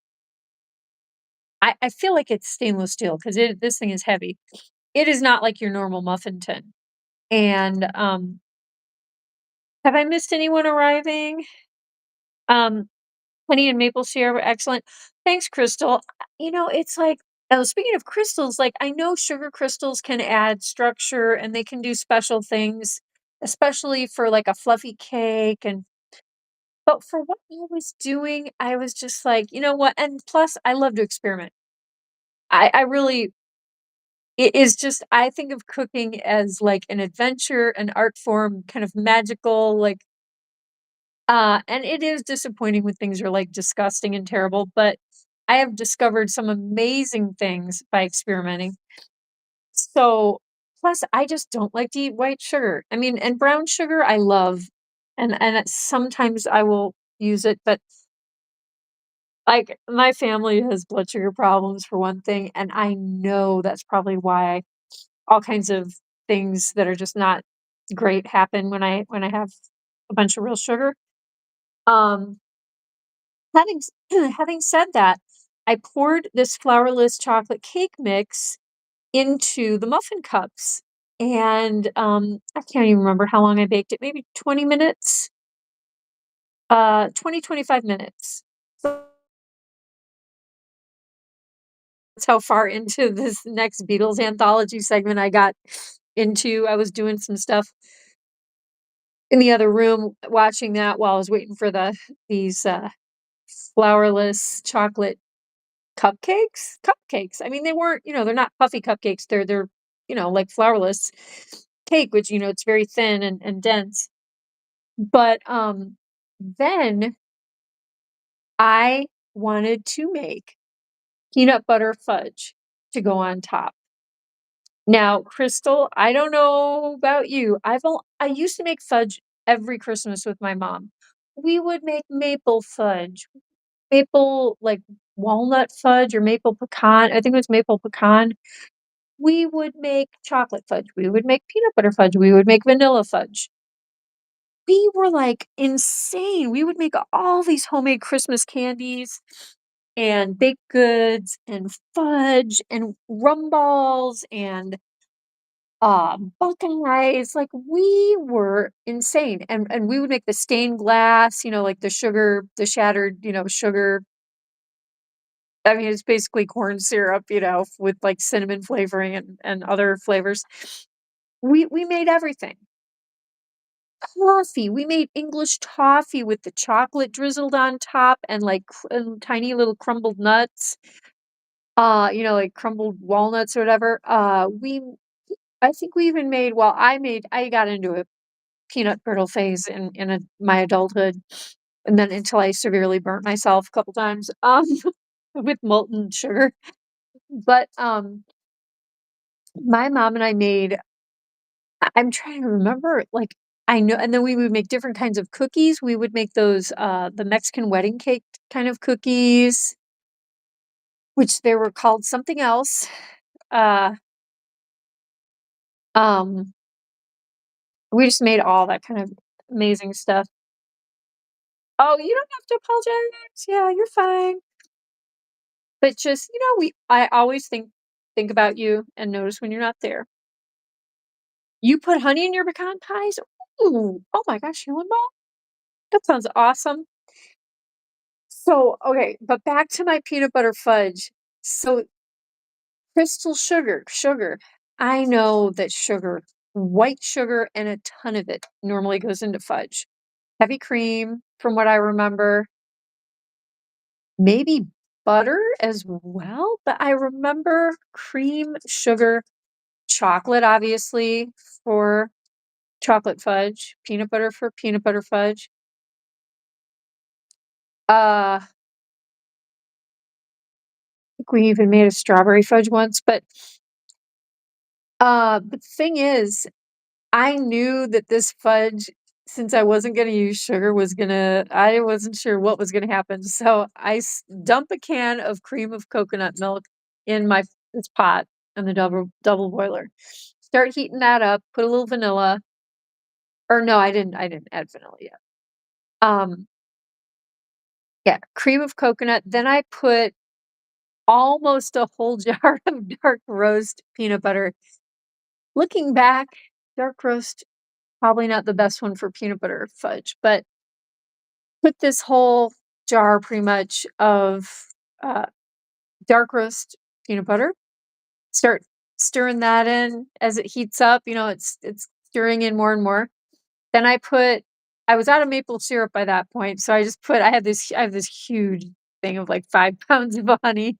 I feel like it's stainless steel 'cause this thing is heavy. It is not like your normal muffin tin. And, have I missed anyone arriving? Um, honey and maple syrup, excellent. Thanks, Crystal. It's like, oh, speaking of crystals, like, I know sugar crystals can add structure and they can do special things, especially for like a fluffy cake. But for what I was doing, I was just like, you know what? And plus, I love to experiment. I really, it is just, I think of cooking as like an adventure, an art form, kind of magical, like, and it is disappointing when things are, like, disgusting and terrible, but I have discovered some amazing things by experimenting. So, plus I just don't like to eat white sugar. I mean, and brown sugar I love, sometimes I will use it, but, like, my family has blood sugar problems for one thing, and I know that's probably why all kinds of things that are just not great happen when I have a bunch of real sugar. Um Having said that, I poured this flourless chocolate cake mix into the muffin cups, and, I can't even remember how long I baked it, maybe 20 minutes? 25 minutes. So that's how far into this next Beatles anthology segment I got into. I was doing some stuff in the other room watching that while I was waiting for these, flourless chocolate cupcakes? Cupcakes. I mean, they weren't, they're not puffy cupcakes. They're, like flourless cake, which, it's very thin and dense. But then I wanted to make peanut butter fudge to go on top. Now, Crystal, I don't know about you. I used to make fudge every Christmas with my mom. We would make maple fudge, maple like walnut fudge or maple pecan. I think it was maple pecan. We would make chocolate fudge, we would make peanut butter fudge, we would make vanilla fudge. We were, like, insane. We would make all these homemade Christmas candies and baked goods and fudge and rum balls and, buckeyes, like, we were insane, and we would make the stained glass, like the shattered, sugar. I mean, it's basically corn syrup, with, like, cinnamon flavoring and other flavors. We made everything. Toffee, we made English toffee with the chocolate drizzled on top and, like, tiny little crumbled nuts, like crumbled walnuts or whatever. I think we even made well, I got into a peanut brittle phase in my adulthood, and then until I severely burnt myself a couple times, with molten sugar. But, my mom and I made I'm trying to remember, like, I know and then we would make different kinds of cookies. We would make those, the Mexican wedding cake kind of cookies, which they were called something else. Uh, um, we just made all that kind of amazing stuff. Oh, you don't have to apologize. Yeah, you're fine. But just, I always think about you and notice when you're not there. You put honey in your pecan pies? Ooh, oh my gosh, you ball? That sounds awesome. So, okay, but back to my peanut butter fudge. So, crystal sugar. I know that white sugar, and a ton of it normally goes into fudge. heavy cream from what I remember. Maybe butter as well, but I remember cream, sugar, chocolate, obviously, for chocolate fudge, peanut butter for peanut butter fudge. I think we even made a strawberry fudge once, but the thing is, I knew that this fudge, since I wasn't gonna use sugar, I wasn't sure what was gonna happen, so I dump a can of cream of coconut milk in this pot in the double boiler. Start heating that up, put a little vanilla, or no, I didn't add vanilla yet. Um, yeah, cream of coconut, then I put almost a whole jar of dark roast peanut butter. Looking back, dark roast, probably not the best one for peanut butter fudge, but put this whole jar pretty much of uh, dark roast peanut butter. Start stirring that in as it heats up. It's stirring in more and more. Then I was out of maple syrup by that point, so I have this huge thing of like 5 pounds of honey.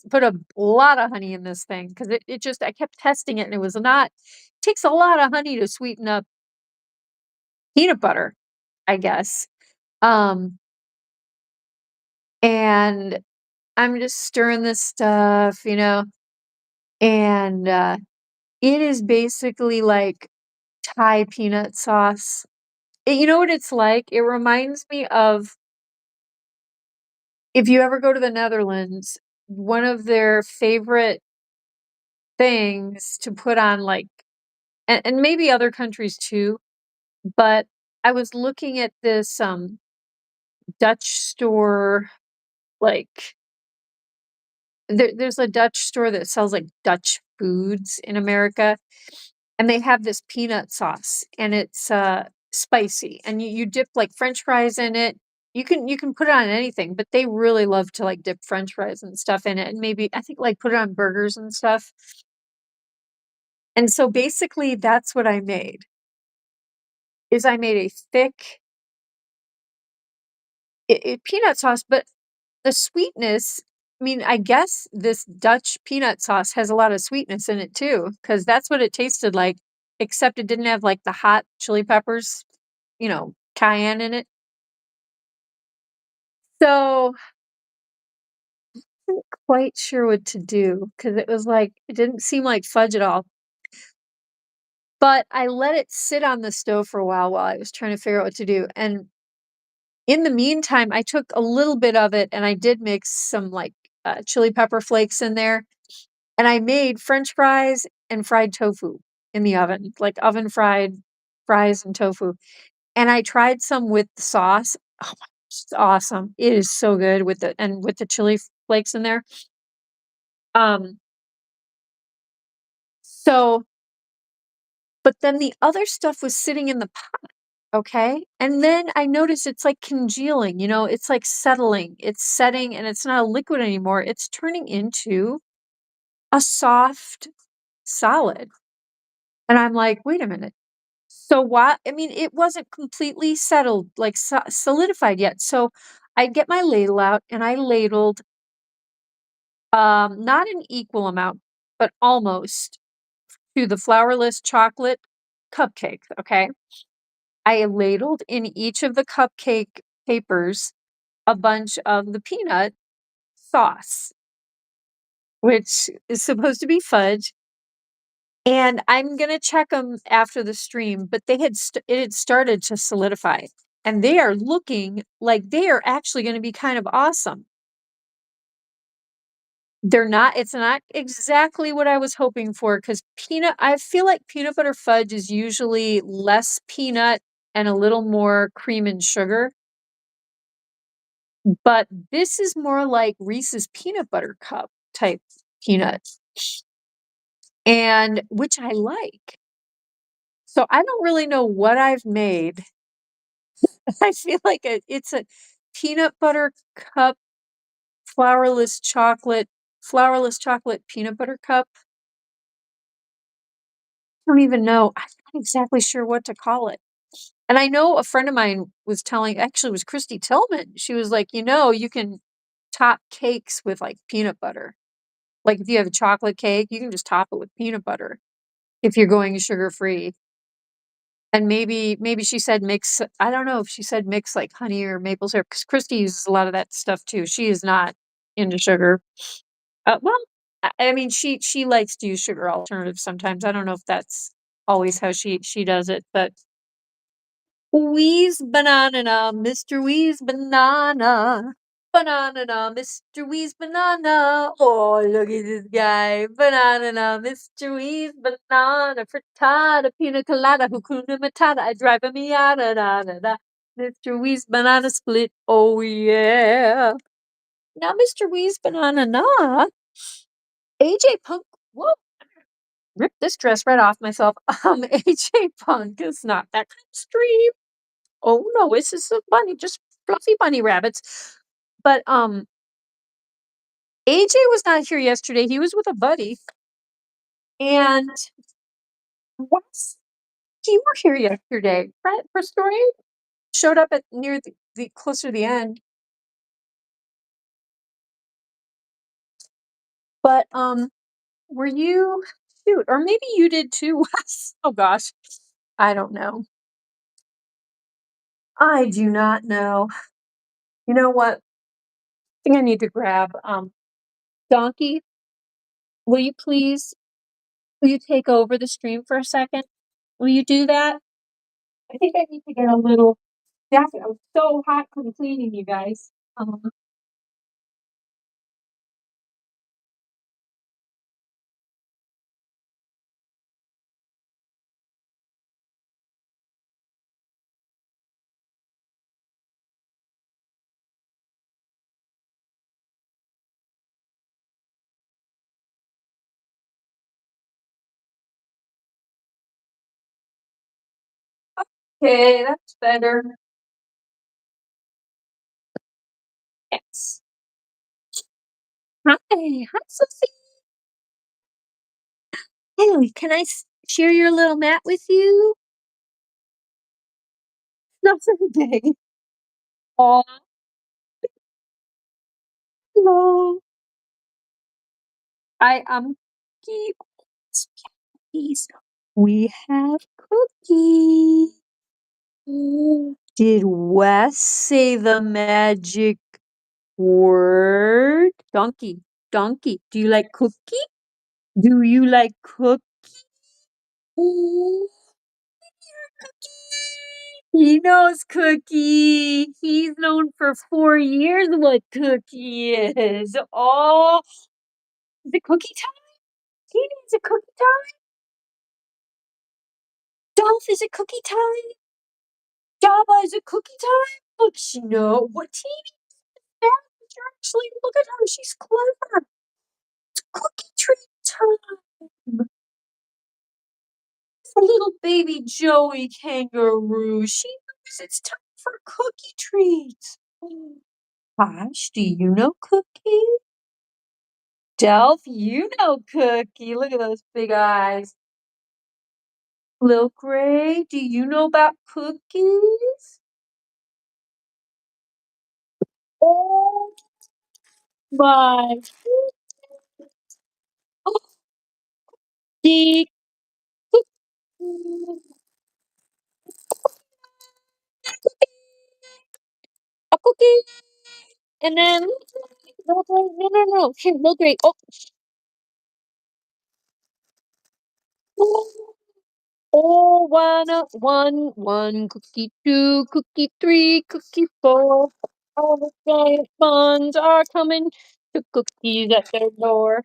Put a lot of honey in this thing because it just I kept testing it and it was not. It takes a lot of honey to sweeten up peanut butter, I guess. Um, and I'm just stirring this stuff, and it is basically like Thai peanut sauce. You know what it's like? It reminds me of if you ever go to the Netherlands, one of their favorite things to put on, like, and maybe other countries too, but I was looking at this Dutch store, like there's a Dutch store that sells like Dutch foods in America, and they have this peanut sauce, and it's spicy, and you dip like French fries in it. You can put it on anything, but they really love to like dip French fries and stuff in it, and maybe I think like put it on burgers and stuff. And so basically, that's what I made. Is I made a thick peanut sauce, but the sweetness, I mean, I guess this Dutch peanut sauce has a lot of sweetness in it too, because that's what it tasted like, except it didn't have like the hot chili peppers, cayenne in it. So I wasn't quite sure what to do because it was like it didn't seem like fudge at all. But I let it sit on the stove for a while I was trying to figure out what to do. And in the meantime, I took a little bit of it and I did mix some like chili pepper flakes in there. And I made French fries and fried tofu in the oven, like oven fried fries and tofu. And I tried some with the sauce. Oh my gosh, it's awesome. It is so good with the chili flakes in there. Um, so but then the other stuff was sitting in the pot, okay? And then I noticed it's like congealing, it's like settling. It's setting and it's not a liquid anymore. It's turning into a soft solid. And I'm like, "Wait a minute. So what?" I mean, it wasn't completely settled, like solidified yet. So I get my ladle out and I ladled not an equal amount, but almost to the flourless chocolate cupcake, okay? I ladled in each of the cupcake papers a bunch of the peanut sauce, which is supposed to be fudge. And I'm gonna check them after the stream, but it had started to solidify, and they are looking like they are actually gonna be kind of awesome. It's not exactly what I was hoping for because I feel like peanut butter fudge is usually less peanut and a little more cream and sugar, but this is more like Reese's Peanut Butter Cup type peanut, and which I like. So I don't really know what I've made. I feel like it's a peanut butter cup, flourless flourless chocolate peanut butter cup. I don't even know. I'm not exactly sure what to call it. And I know a friend of mine was telling, actually, it was Christy Tillman. She was like, you can top cakes with like peanut butter. Like if you have a chocolate cake, you can just top it with peanut butter if you're going sugar free. And maybe she said mix, I don't know if she said mix like honey or maple syrup, because Christy uses a lot of that stuff too. She is not into sugar. Well, I mean, she likes to use sugar alternatives sometimes. I don't know if that's always how she does it, but Wheeze banana, Mr. Wheeze banana. Banana, Mr. Wheeze banana. Oh, look at this guy. Banana, Mr. Wheeze banana. Frittata, pina colada, Hakuna Matata. I drive a Miata, da da da. Mr. Wheeze banana split. Oh yeah. Now, Mr. Wheeze banana, nah. AJ Punk. Whoa. Rip this dress right off myself. AJ Punk is not that kind of stream. Oh no, this is a bunny, just fluffy bunny rabbits. But AJ was not here yesterday. He was with a buddy. And Wes, you were here yesterday, right? For story? Showed up at near the closer to the end. But were you shoot, or maybe you did too, Wes? Oh gosh. I don't know. I do not know. You know what? I think I need to grab Donkey, will you take over the stream for a second? Will you do that? I think I need to get a little jacket. I was so hot from cleaning, you guys. Okay, that's better. Yes. Hi, Sophie. Hey, can I share your little mat with you? Nothing big. Oh, hello. I keep cookies. We have cookies. Did Wes say the magic word? Donkey, donkey. Do you like cookie? Do you like cookie? Ooh, he knows Cookie. He's known for 4 years what Cookie is. Oh, is it cookie time? He needs a cookie time. Dolph, is it cookie time? Jabba, is it cookie time? Look, she know what TV is. Actually, look at her. She's clever. It's cookie treat time. For little baby Joey kangaroo. She knows it's time for cookie treats. Posh, do you know Cookie? Delph, you know Cookie. Look at those big eyes. Lil Gray, do you know about cookies? Oh my. The cookie. A cookie. And then Lil Gray, no. Here, Lil Gray. Oh. Oh, one cookie, two, cookie, three, cookie, four. All the giant buns are coming to cookies at their door.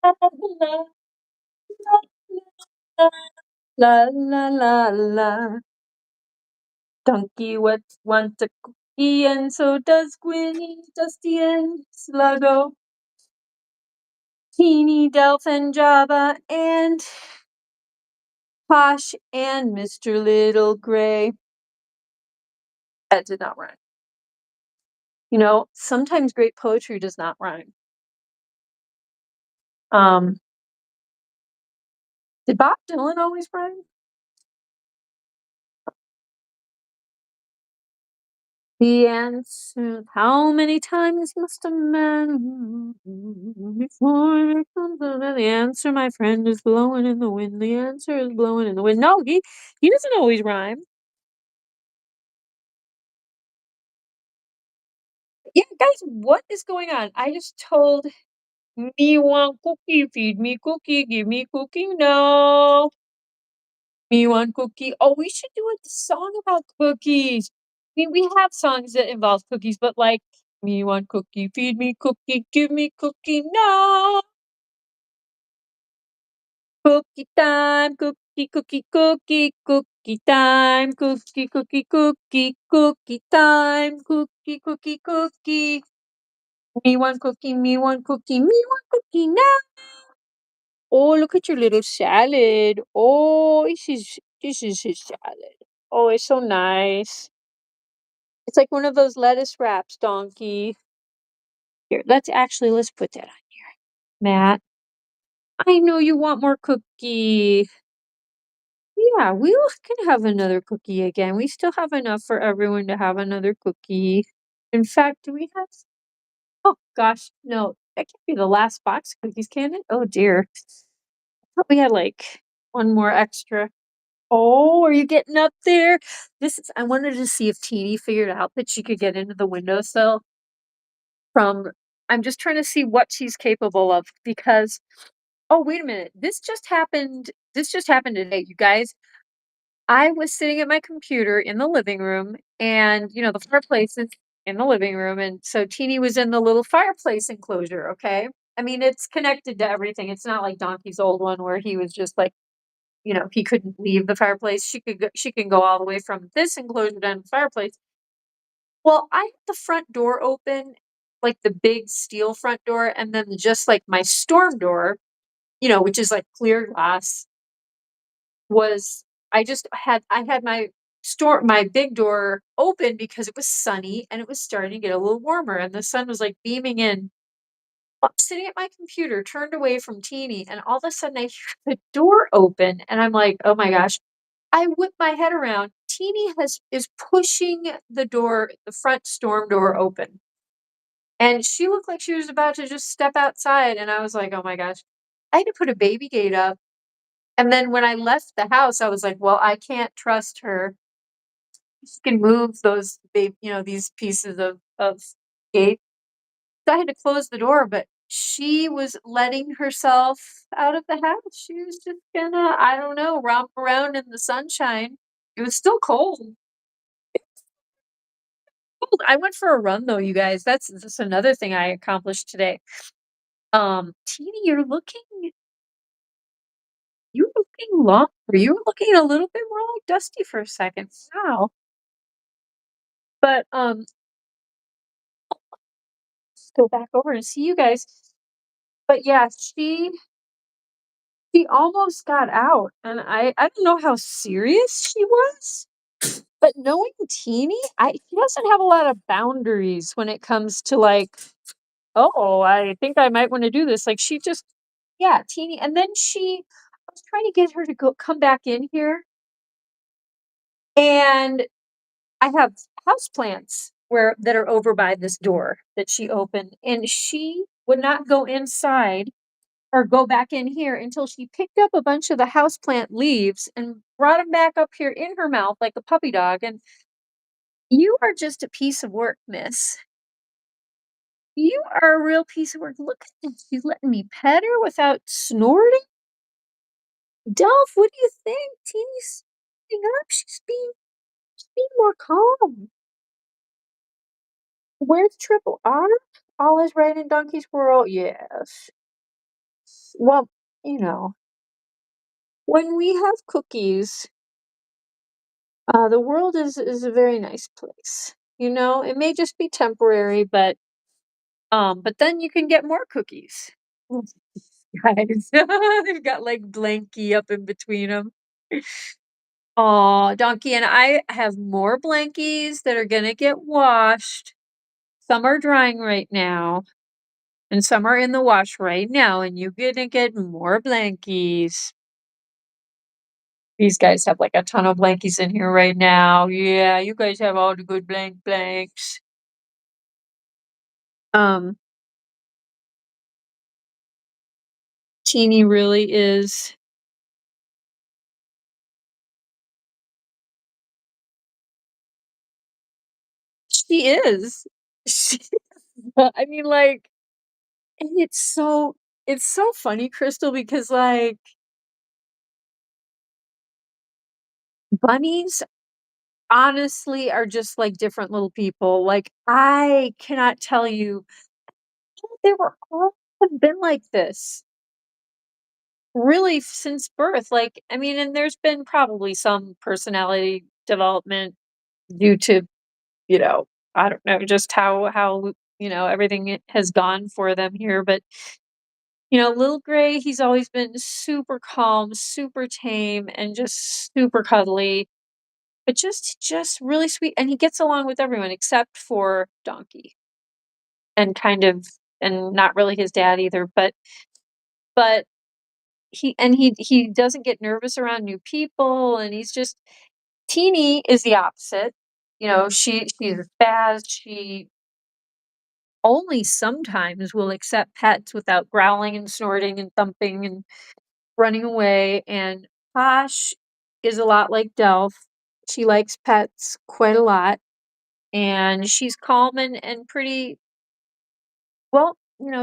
La la la la la la la. Donkey wants a cookie, and so does Gwynnie, Dusty, and Sluggo. Teeny, Delphine, Jabba, and Posh, and Mr. Little Gray. That did not rhyme. Sometimes great poetry does not rhyme. Um, Did Bob Dylan always rhyme? The answer, how many times must a man before it comes to the answer, my friend, is blowing in the wind. The answer is blowing in the wind. No, he doesn't always rhyme. Yeah, guys, what is going on? I just told me want cookie, feed me cookie, give me cookie, no. Me want cookie. Oh, we should do a song about cookies. I mean, we have songs that involve cookies, but like, me want cookie, feed me cookie, give me cookie, no. Cookie time, cookie, cookie, cookie, cookie time, cookie, cookie, cookie, cookie time, cookie, cookie, cookie. Me want cookie, me want cookie now. Oh, look at your little salad. Oh, this is his salad. Oh, it's so nice. It's like one of those lettuce wraps, Donkey. Here, let's put that on here. Matt, I know you want more cookie. Yeah, we can have another cookie again. We still have enough for everyone to have another cookie. In fact, do we have? Oh gosh, no, that can't be the last box of cookies, can it? Oh dear. I thought we had like one more extra. Oh, are you getting up there? I wanted to see if Teeny figured out that she could get into the windowsill from, I'm just trying to see what she's capable of because, oh, wait a minute. This just happened today, you guys. I was sitting at my computer in the living room and, the fireplace is in the living room. And so Teeny was in the little fireplace enclosure. Okay. I mean, it's connected to everything. It's not like Donkey's old one where he was just like, he couldn't leave the fireplace. She can go all the way from this enclosure down to the fireplace. Well, I had the front door open, like the big steel front door, and then just like my storm door, which is like clear glass, was I had my big door open because it was sunny and it was starting to get a little warmer and the sun was like beaming in. I'm sitting at my computer, turned away from Teeny, and all of a sudden I hear the door open and I'm like, oh my gosh. I whip my head around. Teeny is pushing the front storm door open. And she looked like she was about to just step outside. And I was like, oh my gosh. I had to put a baby gate up. And then when I left the house, I was like, well, I can't trust her. She can move those these pieces of gate. So I had to close the door, but she was letting herself out of the house. She was just gonna, I don't know, romp around in the sunshine. It was still cold. Cold. I went for a run though, you guys. That's another thing I accomplished today. Teeny, you're looking longer. You were looking a little bit more like Dusty for a second. Wow. But let's go back over and see you guys. But yeah, she almost got out, and I don't know how serious she was, but knowing Teeny, she doesn't have a lot of boundaries when it comes to like, oh, I think I might want to do this. Like she just, yeah, Teeny, and then I was trying to get her to come back in here, and I have houseplants that are over by this door that she opened, and she would not go inside or go back in here until she picked up a bunch of the houseplant leaves and brought them back up here in her mouth like a puppy dog. And you are just a piece of work, miss. You are a real piece of work. Look at this. She's letting me pet her without snorting. Delph, what do you think? Teeny's sitting up. She's being more calm. Where's Triple R? All is right in Donkey's world? Yes. Well, when we have cookies, the world is a very nice place. It may just be temporary, but then you can get more cookies. Guys, they've got like blankie up in between them. Oh, Donkey and I have more blankies that are gonna get washed. Some are drying right now, and some are in the wash right now, and you're gonna get more blankies. These guys have, like, a ton of blankies in here right now. Yeah, you guys have all the good blanks. Um, Teeny really is she is. She I mean, like and it's so funny, Crystal, because, like, bunnies honestly are just like different little people. Like, I cannot tell you they were all have been like this really since birth. Like, I mean, and there's been probably some personality development due to, you know, I don't know, just how everything has gone for them here. But, little Gray, he's always been super calm, super tame, and just super cuddly, but just really sweet. And he gets along with everyone except for Donkey. And kind of and not really his dad either, but he doesn't get nervous around new people, and he's just Teeny is the opposite. She's fast, she only sometimes will accept pets without growling and snorting and thumping and running away, and Posh is a lot like Delph. She likes pets quite a lot, and she's calm and pretty well,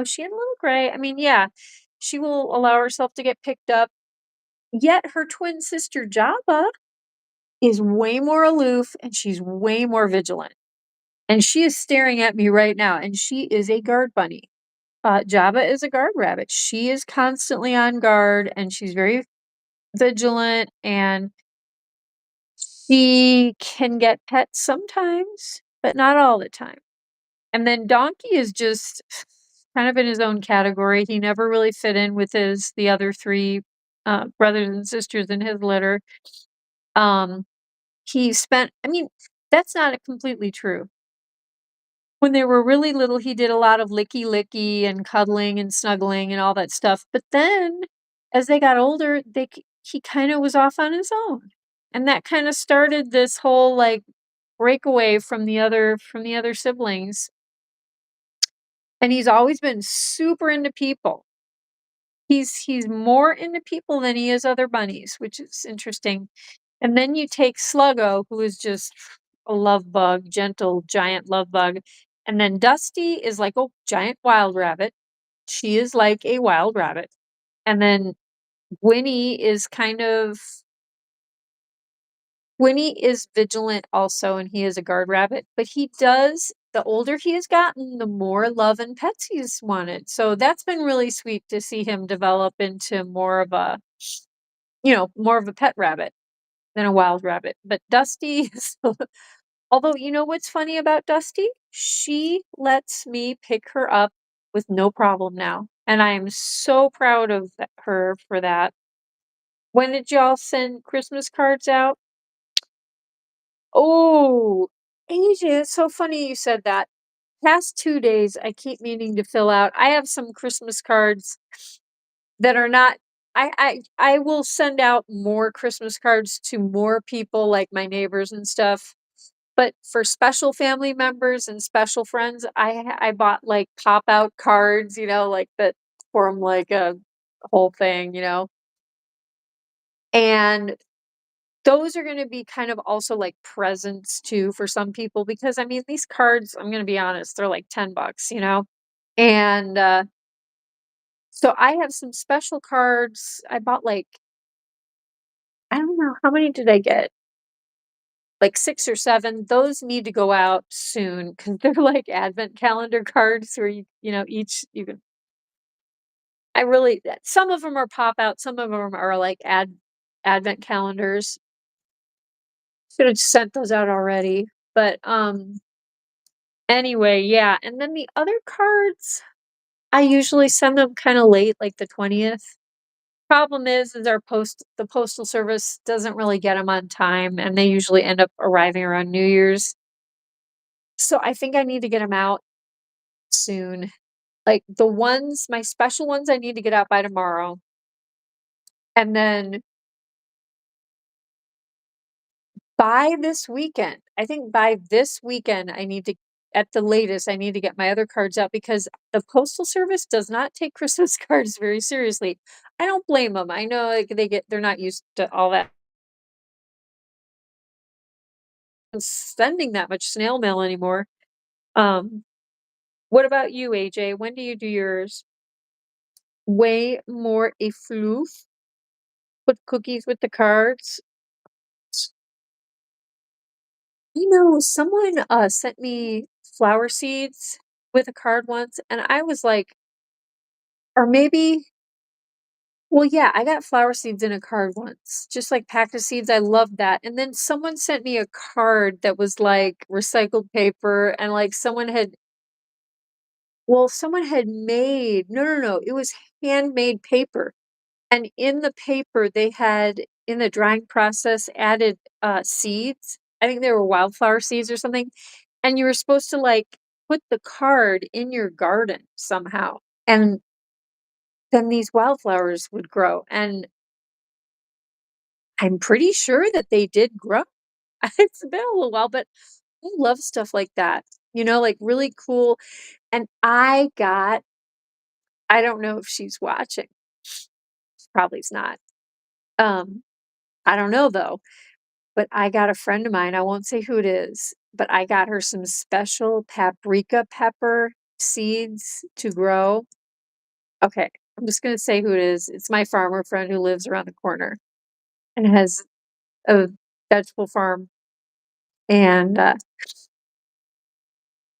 she and Little Gray, I mean, yeah, she will allow herself to get picked up, yet her twin sister Jabba is way more aloof and she's way more vigilant. And she is staring at me right now, and she is a guard bunny. Jabba is a guard rabbit. She is constantly on guard and she's very vigilant, and she can get pets sometimes, but not all the time. And then Donkey is just kind of in his own category. He never really fit in with the other 3, brothers and sisters in his litter. Um, he spent I mean, that's not completely true. When they were really little, he did a lot of licky-licky and cuddling and snuggling and all that stuff, but then, as they got older, he kinda was off on his own, and that kinda started this whole, like, breakaway from the other siblings. And he's always been super into people. He's more into people than he is other bunnies, which is interesting. And then you take Sluggo, who is just a love bug, gentle giant love bug. And then Dusty is like a giant wild rabbit. She is like a wild rabbit. And then Gwynnie is kind of Winnie is vigilant also, and he is a guard rabbit, but the older he has gotten, the more love and pets he's wanted. So that's been really sweet to see him develop into more of a pet rabbit than a wild rabbit. But Dusty is, although you know what's funny about Dusty? She lets me pick her up with no problem now. And I am so proud of her for that. When did y'all send Christmas cards out? Oh, AJ, it's so funny you said that. Past 2 days, I keep meaning to fill out. I have some Christmas cards that are not I will send out more Christmas cards to more people, like my neighbors and stuff. But for special family members and special friends, I bought, like, pop-out cards, like, that form, like, a whole thing, and those are gonna be kind of also like presents too for some people because, I mean, these cards, I'm gonna be honest, they're like 10 bucks, And, so I have some special cards. I bought, like I don't know, how many did I get? Like 6 or 7. Those need to go out soon because 'cause they're like advent calendar cards where each you can I really some of them are pop out, some of them are like advent calendars. Should have sent those out already. But, anyway, yeah, and then the other cards, I usually send them kinda late, like the 20th. Problem is the postal service doesn't really get them on time, and they usually end up arriving around New Year's. So I think I need to get them out soon. Like, my special ones I need to get out by tomorrow, and then By this weekend. I think by this weekend, I need to at the latest, I need to get my other cards out because the postal service does not take Christmas cards very seriously. I don't blame them. I know, like, they're not used to all that sending that much snail mail anymore. Um, what about you, AJ? When do you do yours? Way more a floof? Put cookies with the cards? You know, someone, sent me flower seeds with a card once, and I was like or maybe well, yeah, I got flower seeds in a card once, just like packed of seeds, I loved that, and then someone sent me a card that was, like, recycled paper and, like, someone had made no, it was handmade paper, and in the paper, they had, in the drying process, added, seeds. I think they were wildflower seeds or something, and you were supposed to, like, put the card in your garden somehow, and then these wildflowers would grow, and I'm pretty sure that they did grow. It's been a little while, but I love stuff like that, like, really cool, and I don't know if she's watching, probably's not, um, I don't know though, but I got a friend of mine, I won't say who it is, but I got her some special paprika pepper seeds to grow. Okay, I'm just gonna say who it is. It's my farmer friend who lives around the corner and has a vegetable farm, and,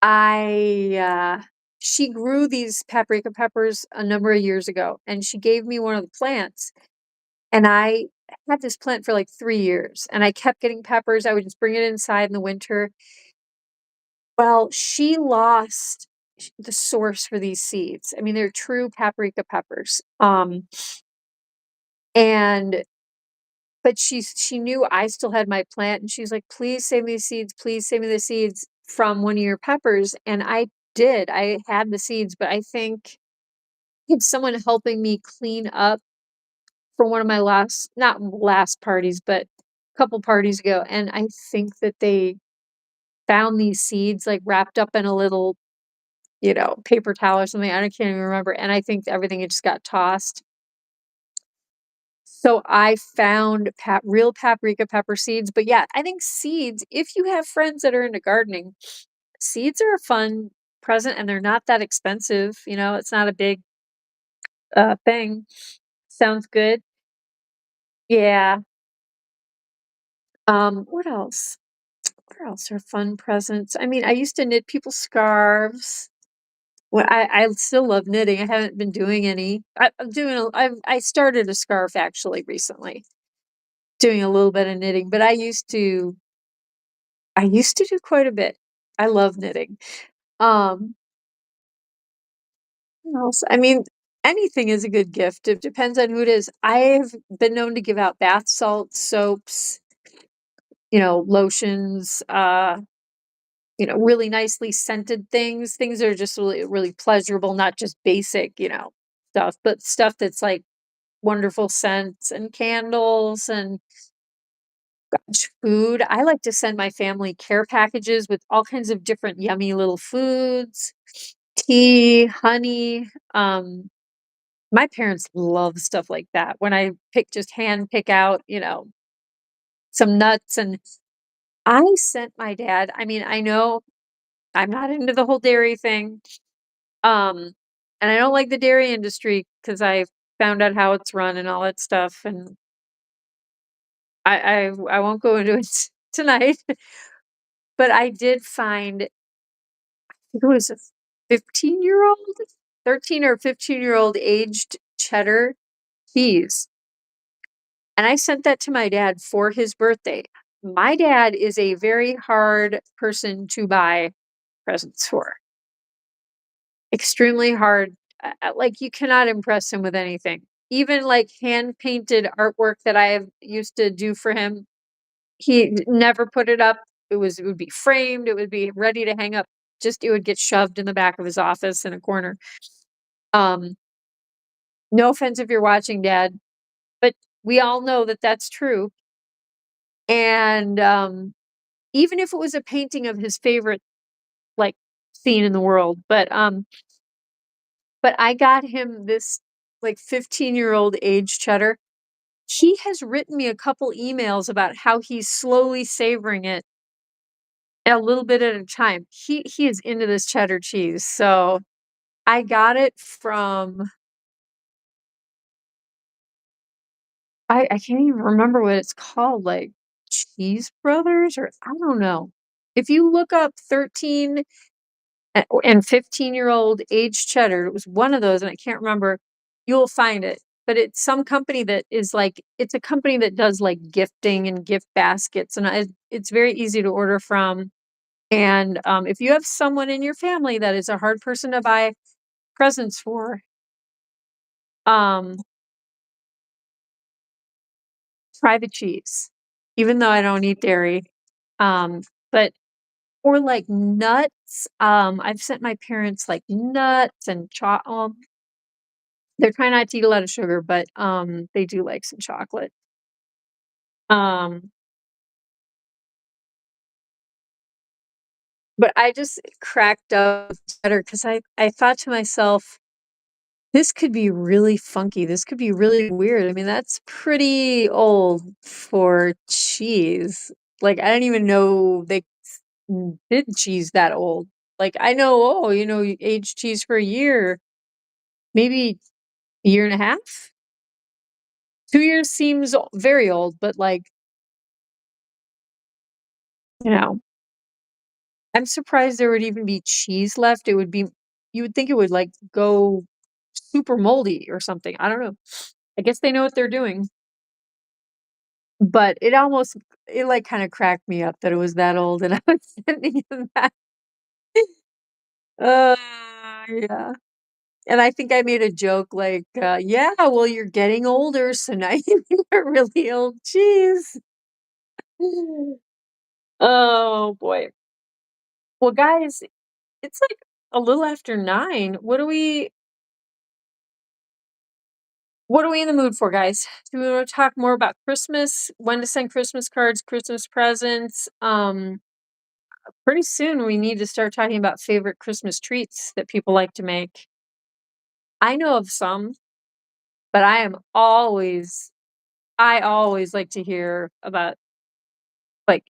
I, she grew these paprika peppers a number of years ago, and she gave me one of the plants, and I had this plant for, like, 3 years, and I kept getting peppers, I would just bring it inside in the winter. Well, she lost the source for these seeds. I mean, they're true paprika peppers, and but she knew I still had my plant, and she's like, "Please save me the seeds, please save me the seeds from one of your peppers," and I did. I had the seeds, but I think it's someone helping me clean up for one of my last not last parties, but a couple parties ago, and I think that they found these seeds, like, wrapped up in a little, paper towel or something, I can't even remember, and I think everything had just got tossed. So I found real paprika pepper seeds, but yeah, I think seeds, if you have friends that are into gardening, seeds are a fun present and they're not that expensive, it's not a big thing. Sounds good. Yeah. What else? What else are fun presents? I mean, I used to knit people scarves. Well, I still love knitting. I haven't been doing any. I'm doing. I started a scarf actually recently, doing a little bit of knitting, but I used to do quite a bit. I love knitting. Um, what else? I mean, anything is a good gift. It depends on who it is. I've been known to give out bath salts, soaps, lotions, really nicely scented things. Things that are just really, really pleasurable, not just basic, stuff, but stuff that's like wonderful scents and candles and food. I like to send my family care packages with all kinds of different yummy little foods, tea, honey. My parents love stuff like that. When I hand pick out, some nuts and I sent my dad, I mean, I know I'm not into the whole dairy thing. Um, and I don't like the dairy industry because I found out how it's run and all that stuff. And I won't go into it tonight, but I did find it was a 15-year-old, 13 or 15-year-old aged cheddar cheese, and I sent that to my dad for his birthday. My dad is a very hard person to buy presents for. Extremely hard, like, you cannot impress him with anything. Even, like, hand-painted artwork that I have used to do for him, he never put it up. It would be framed, it would be ready to hang up, just it would get shoved in the back of his office in a corner. Um, no offense if you're watching, Dad, but we all know that that's true. And, even if it was a painting of his favorite, like, scene in the world, but I got him this, like, 15-year-old aged cheddar. He has written me a couple emails about how he's slowly savoring it a little bit at a time. He is into this cheddar cheese, so I got it from I can't even remember what it's called, like, Cheese Brothers, or I don't know. If you look up 13 and 15-year-old aged cheddar, it was one of those, and I can't remember, you'll find it. But it's some company that is like it's a company that does, like, gifting and gift baskets, and it's very easy to order from. And, if you have someone in your family that is a hard person to buy presents for, um, try the cheese, even though I don't eat dairy. But or, like, nuts, I've sent my parents, like, nuts and they're trying not to eat a lot of sugar, but, they do like some chocolate. Um, but I just cracked up better because I thought to myself, "This could be really funky, this could be really weird." I mean, that's pretty old for cheese. Like, I didn't even know they did cheese that old. Like, I know, oh, you age cheese for a year, maybe a year and a half? 2 years seems very old, but, like, you know, I'm surprised there would even be cheese left. It would be you would think it would, like, go super moldy or something. I don't know. I guess they know what they're doing. But it, like, kinda cracked me up that it was that old and I was sending him that. Uh, yeah. And I think I made a joke like, "Yeah, well, you're getting older, so now you need a really old cheese." Oh, boy. Well, guys, it's, like, a little after 9. What are we in the mood for, guys? Do we wanna talk more about Christmas, when to send Christmas cards, Christmas presents? Pretty soon we need to start talking about favorite Christmas treats that people like to make. I know of some, but I always like to hear about, like,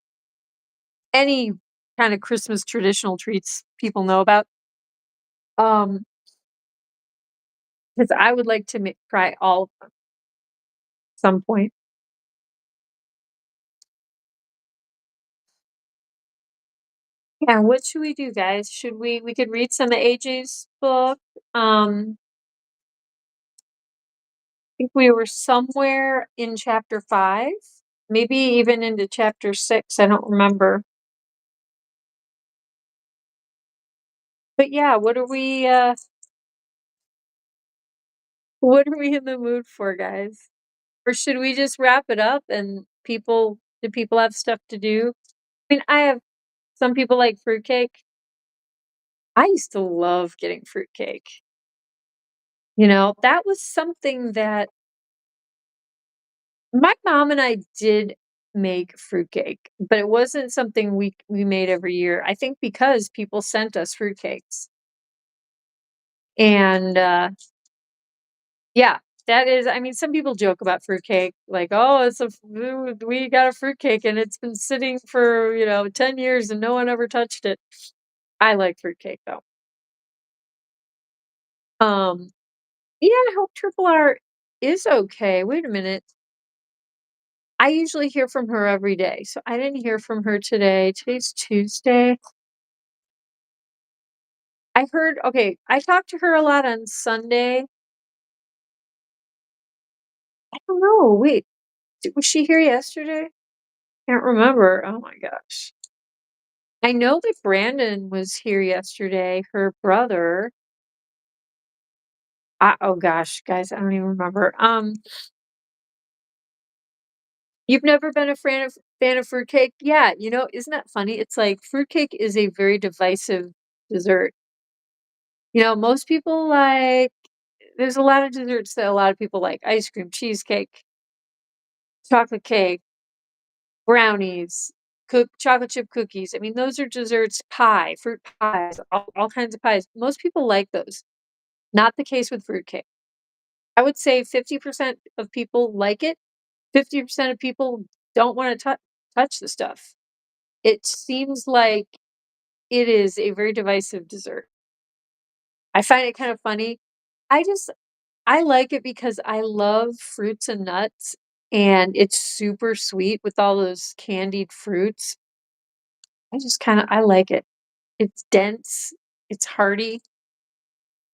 any kind of Christmas traditional treats people know about. Um, because I would like to try all of them at some point. Yeah, what should we do, guys? Should we could read some of AJ's book. I think we were somewhere in chapter 5, maybe even into chapter 6, I don't remember. But yeah, what are we in the mood for, guys? Or should we just wrap it up and do people have stuff to do? I mean, I have some people like fruitcake. I used to love getting fruitcake. That was something that my mom and I did make fruitcake, but it wasn't something we made every year. I think because people sent us fruitcakes. And, yeah, that is I mean, some people joke about fruitcake, like, "Oh, we got a fruitcake and it's been sitting for, 10 years and no one ever touched it." I like fruitcake, though. Um, yeah, I hope Triple R is okay. Wait a minute. I usually hear from her every day, so I didn't hear from her today. Today's Tuesday. I talked to her a lot on Sunday. I don't know, wait, was she here yesterday? Can't remember. Oh my gosh. I know that Brandon was here yesterday, her brother. Oh gosh, guys, I don't even remember. You've never been a fan of fruitcake? Yeah, isn't that funny? It's like fruitcake is a very divisive dessert. Most people there's a lot of desserts that a lot of people like. Ice cream, cheesecake, chocolate cake. brownies, chocolate chip cookies. I mean, those are desserts, pie, fruit pies, all kinds of pies. Most people like those. Not the case with fruitcake. I would say 50% of people like it. 50% of people don't want to touch the stuff. It seems like it is a very divisive dessert. I find it kind of funny. I just I like it because I love fruits and nuts, and it's super sweet with all those candied fruits. I like it. It's dense, it's hearty.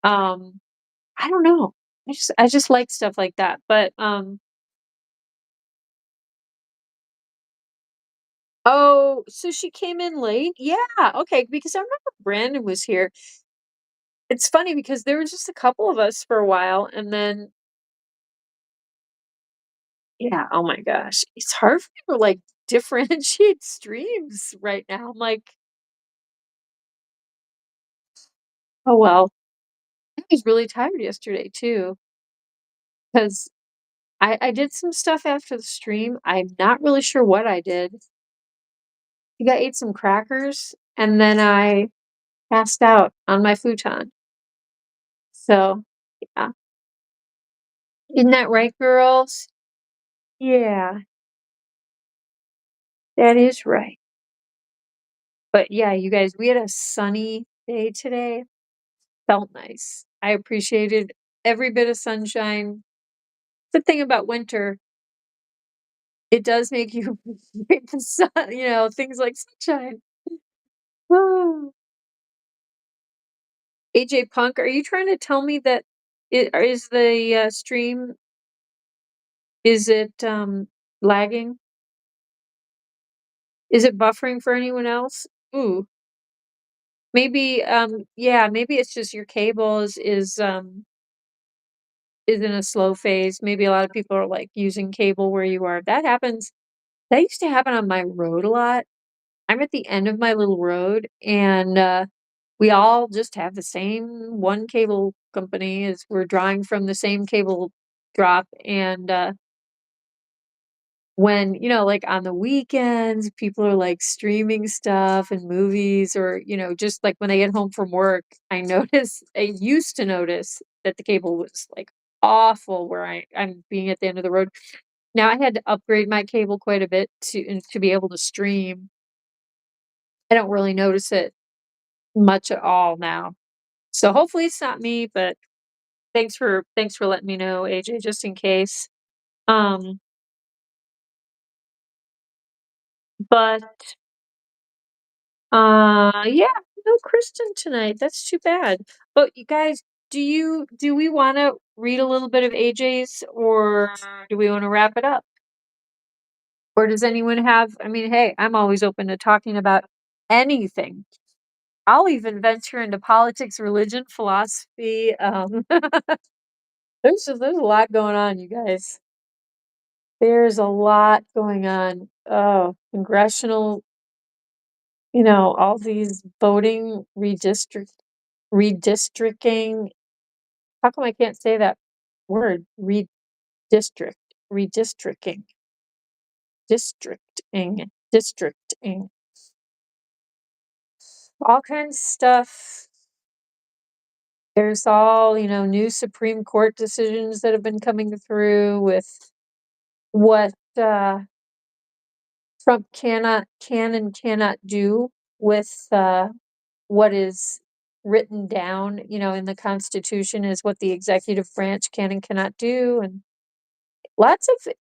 Um, I don't know. I just like stuff like that. But oh, so she came in late? Yeah, okay, because I remember Brandon was here. It's funny because there were just a couple of us for a while, and then yeah, oh my gosh. It's hard for me to, like, differentiate streams right now. I'm like, "Oh, well." I was really tired yesterday too, because I did some stuff after the stream. I'm not really sure what I did. I think I ate some crackers, and then I passed out on my futon. So, yeah. Isn't that right, girls? Yeah, that is right. But, yeah, you guys, we had a sunny day today. Felt nice. I appreciated every bit of sunshine. The thing about winter, it does make you appreciate the sun, things like sunshine. AJ Punk, are you trying to tell me that is the stream, is it lagging? Is it buffering for anyone else? Ooh, maybe yeah, maybe it's just your cable is in a slow phase. Maybe a lot of people are like using cable where you are. That happens. That used to happen on my road a lot. I'm at the end of my little road, and we all just have the same one cable company as we're drawing from the same cable drop. And when, like on the weekends, people are like streaming stuff and movies, or, just like when they get home from work, I used to notice that the cable was like awful where I'm being at the end of the road. Now I had to upgrade my cable quite a bit to be able to stream. I don't really notice it much at all now. So hopefully it's not me, but thanks for letting me know, AJ, just in case. Um, but yeah, no Kristen tonight. That's too bad. But you guys, do we want to read a little bit of AJ's, or do we want to wrap it up? Or does anyone have, I mean, hey, I'm always open to talking about anything. I'll even venture into politics, religion, philosophy. There's a lot going on, you guys. There's a lot going on. Oh, congressional, all these voting redistricting. How come I can't say that word? Redistrict, redistricting, districting, all kinds of stuff. There's all, new Supreme Court decisions that have been coming through with what Trump can and cannot do with what is written down, in the Constitution is what the executive branch can and cannot do, and lots of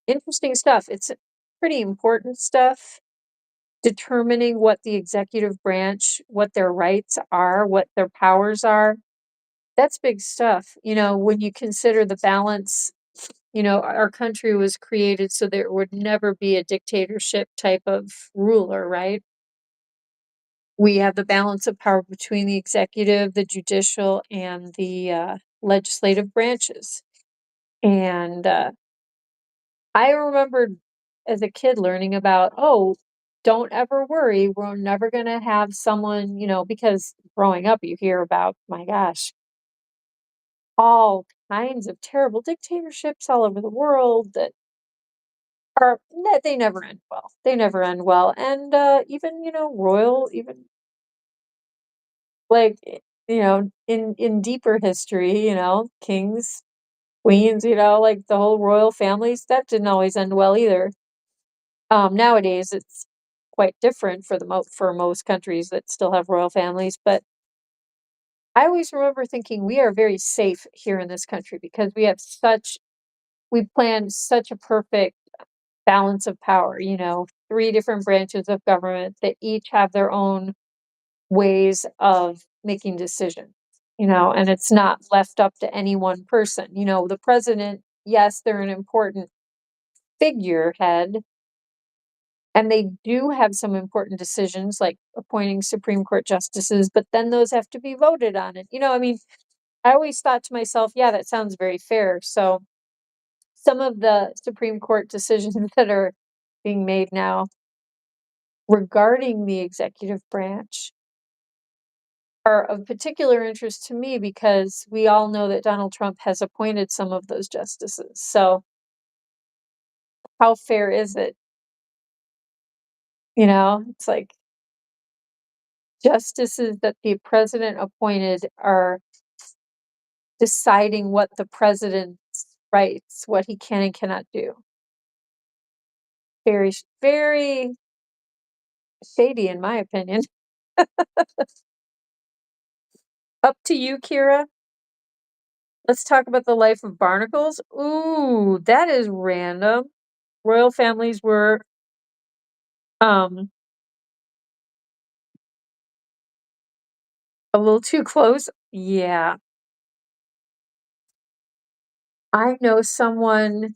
interesting stuff. It's pretty important stuff, determining what the executive branch, what their rights are, what their powers are. That's big stuff. When you consider the balance, our country was created so there would never be a dictatorship type of ruler, right? We have the balance of power between the executive, the judicial, and the legislative branches. And I remembered as a kid learning about, oh, don't ever worry, we're never going to have someone, because growing up you hear about, my gosh, all kinds of terrible dictatorships all over the world that they never end well. They never end well. And even, royal, even like in deeper history, kings, queens, like the whole royal families, that didn't always end well either. Nowadays it's quite different for most countries that still have royal families, but I always remember thinking we are very safe here in this country because we planned such a perfect balance of power, three different branches of government that each have their own ways of making decisions, and it's not left up to any one person. The president, yes, they're an important figurehead, and they do have some important decisions like appointing Supreme Court justices, but then those have to be voted on. And, I always thought to myself, yeah, that sounds very fair. So some of the Supreme Court decisions that are being made now regarding the executive branch are of particular interest to me because we all know that Donald Trump has appointed some of those justices. So how fair is it? It's like justices that the president appointed are deciding what the president's rights, what he can and cannot do. Very, very shady, in my opinion. Up to you, Kira. Let's talk about the life of barnacles. Ooh, that is random. Royal families were um a little too close. Yeah. I know someone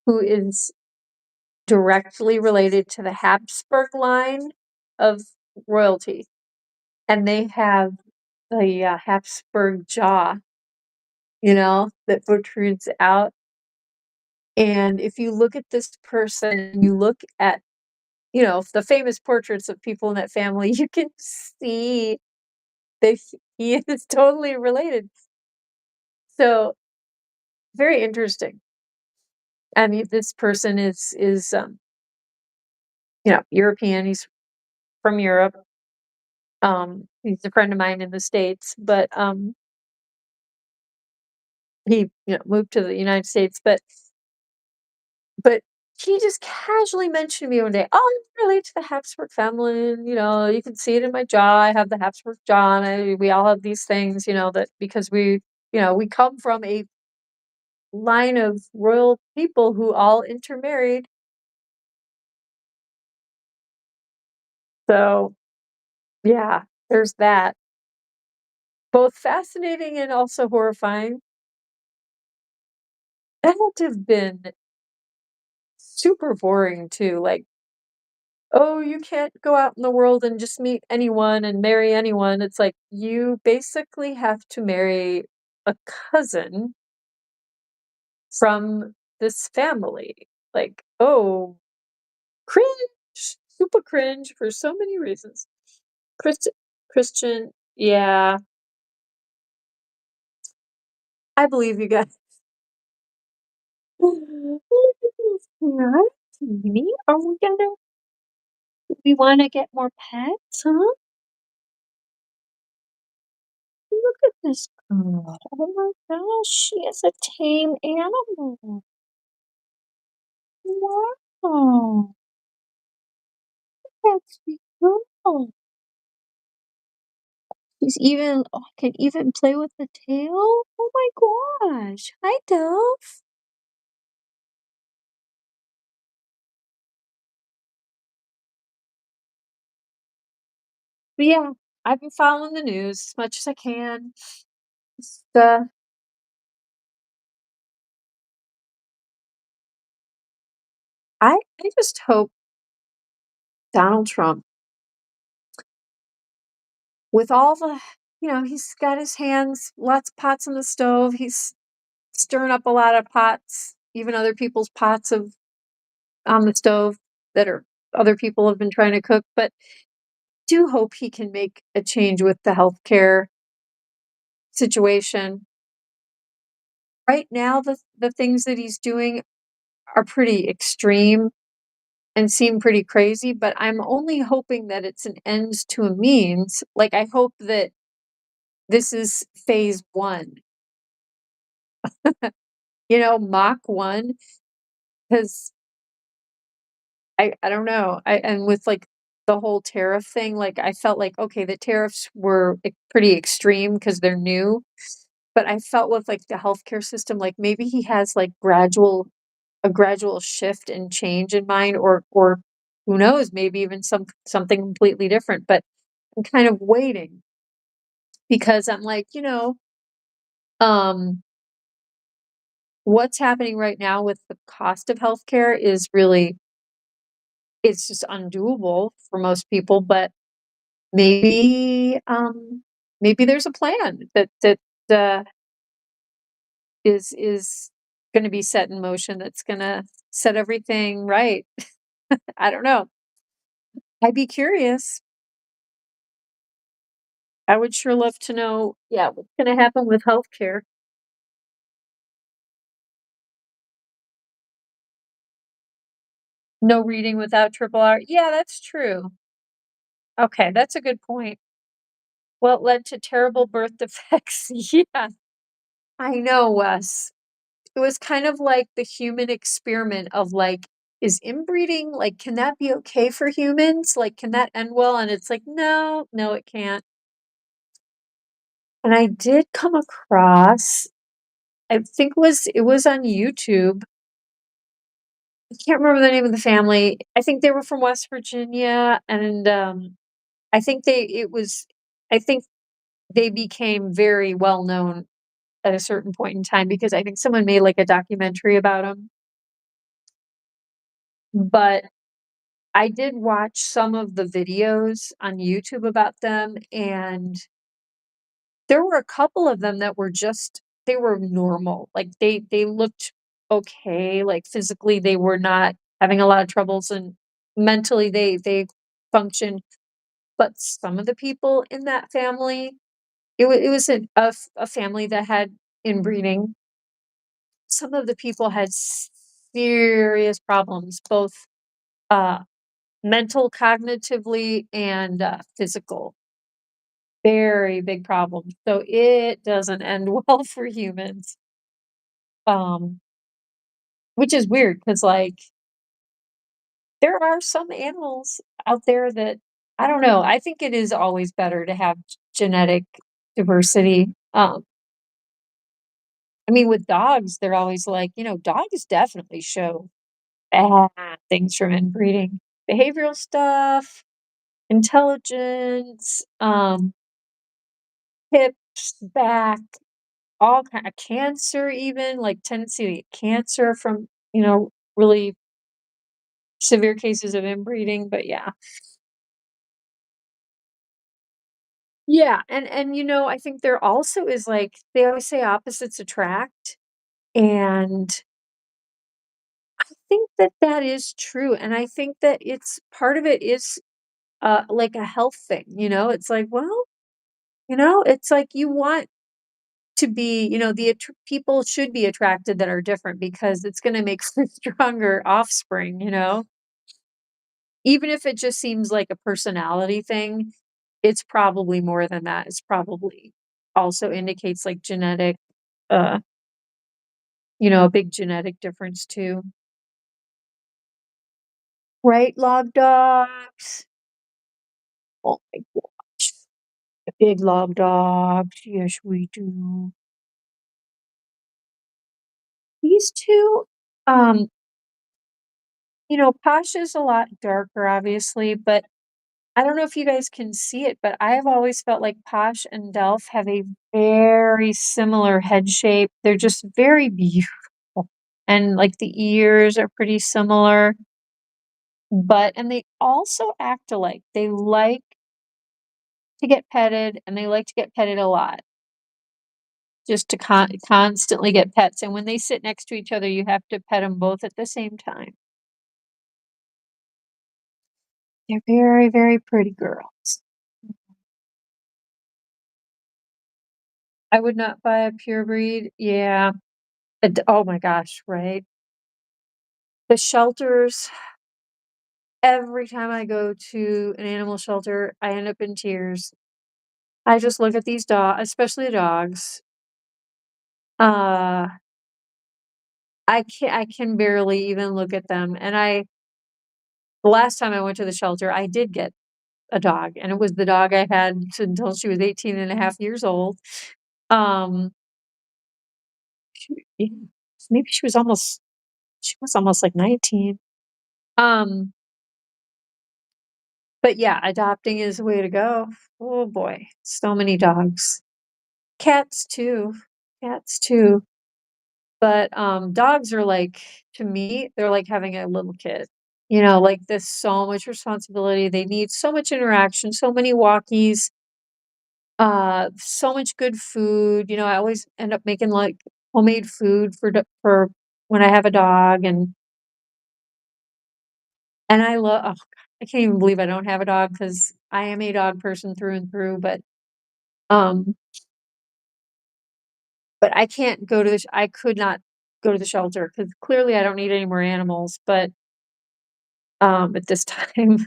who is directly related to the Habsburg line of royalty, and they have the Habsburg jaw, that protrudes out. And if you look at this person, and you look at, the famous portraits of people in that family, you can see that he is totally related. So very interesting. I mean, this person is European. He's from Europe. He's a friend of mine in the States, but he moved to the United States, but he just casually mentioned to me one day, "Oh, I'm related to the Habsburg family, and you can see it in my jaw. I have the Habsburg jaw, and we all have these things, that because we come from a line of royal people who all intermarried." So yeah, there's that. Both fascinating and also horrifying. That had to have been super boring too. Like, oh, you can't go out in the world and just meet anyone and marry anyone. It's like you basically have to marry a cousin from this family. Like, oh, cringe, super cringe for so many reasons. Christian, yeah, I believe you guys. Look at this cat, Teeny. We want to get more pets, huh? Look at this girl. Oh my gosh, she is a tame animal. Wow. That's sweet girl. Can even play with the tail. Oh my gosh. Hi, Delph. But yeah, I've been following the news as much as I can. Just, I just hope Donald Trump, with all the, he's got his hands, lots of pots on the stove. He's stirring up a lot of pots, even other people's pots of on the stove that are other people have been trying to cook. But do hope he can make a change with the healthcare situation. Right now, the things that he's doing are pretty extreme and seem pretty crazy, but I'm only hoping that it's an ends to a means. Like, I hope that this is phase 1, Mach 1, 'cause I don't know. And with, like, the whole tariff thing, like, I felt like, okay, the tariffs were pretty extreme because 'cause they're new, but I felt with, like, the healthcare system, like, maybe he has, like, a gradual shift and change in mind, or who knows, maybe even something completely different, but I'm kind of waiting because I'm like, um, what's happening right now with the cost of healthcare is really it's just undoable for most people, but maybe, maybe there's a plan that, uh, is gonna be set in motion that's gonna set everything right. I don't know. I'd be curious. I would sure love to know, yeah, what's gonna happen with healthcare. No reading without triple R. Yeah, that's true. Okay, that's a good point. What led to terrible birth defects? Yeah, I know, Wes. It was kind of like the human experiment of, like, is inbreeding, like, can that be okay for humans? Like, can that end well? And it's like, no, no, it can't. And I did come across, I think it was on YouTube. I can't remember the name of the family. I think they were from West Virginia, and I think I think they became very well known at a certain point in time because I think someone made like a documentary about them. But I did watch some of the videos on YouTube about them, and there were a couple of them that were just they were normal. Like they looked okay, like physically they were not having a lot of troubles, and mentally they functioned. But some of the people in that family, it was a family that had inbreeding. Some of the people had serious problems, both uh mental, cognitively, and physical. Very big problem. So it doesn't end well for humans. Um, which is weird because, like, there are some animals out there that I don't know. I think it is always better to have genetic diversity. I mean, with dogs, they're always like, dogs definitely show bad things from inbreeding. Behavioral stuff, intelligence, hips, back, all kind of cancer even, like tendency to get cancer from, really severe cases of inbreeding, but yeah. Yeah, and I think there also is like they always say opposites attract, and I think that that is true, and I think that it's part of it is like a health thing, it's like, well, it's like you want to be, people should be attracted that are different because it's going to make for stronger offspring, even if it just seems like a personality thing, it's probably more than that. It's probably also indicates like genetic, uh, a big genetic difference too. Right, log dogs? Oh my gosh. The big log dogs. Yes, we do. These two, um, Posh is a lot darker, obviously, but I don't know if you guys can see it, but I have always felt like Posh and Delph have a very similar head shape. They're just very beautiful. And like the ears are pretty similar, and they also act alike. They like to get petted and they like to get petted a lot, just to constantly get pets. And when they sit next to each other, you have to pet them both at the same time. They're very, very pretty girls. I would not buy a pure breed. Yeah. Oh my gosh, right? The shelters, every time I go to an animal shelter, I end up in tears. I just look at these dogs, especially the dogs. Uh, I can barely even look at them, and the last time I went to the shelter, I did get a dog, and it was the dog I had until she was 18 and a half years old. Um, yeah, maybe she was almost like 19. Um, but yeah, adopting is the way to go. Oh boy, so many dogs. Cats too. Cats too. But, dogs are like to me, they're like having a little kid. Like, there's so much responsibility, they need so much interaction, so many walkies, so much good food. I always end up making, like, homemade food for when I have a dog, and I love. Oh, I can't even believe I don't have a dog because I am a dog person through and through, um, but I can't go to I could not go to the shelter because clearly I don't need any more animals, but, at this time.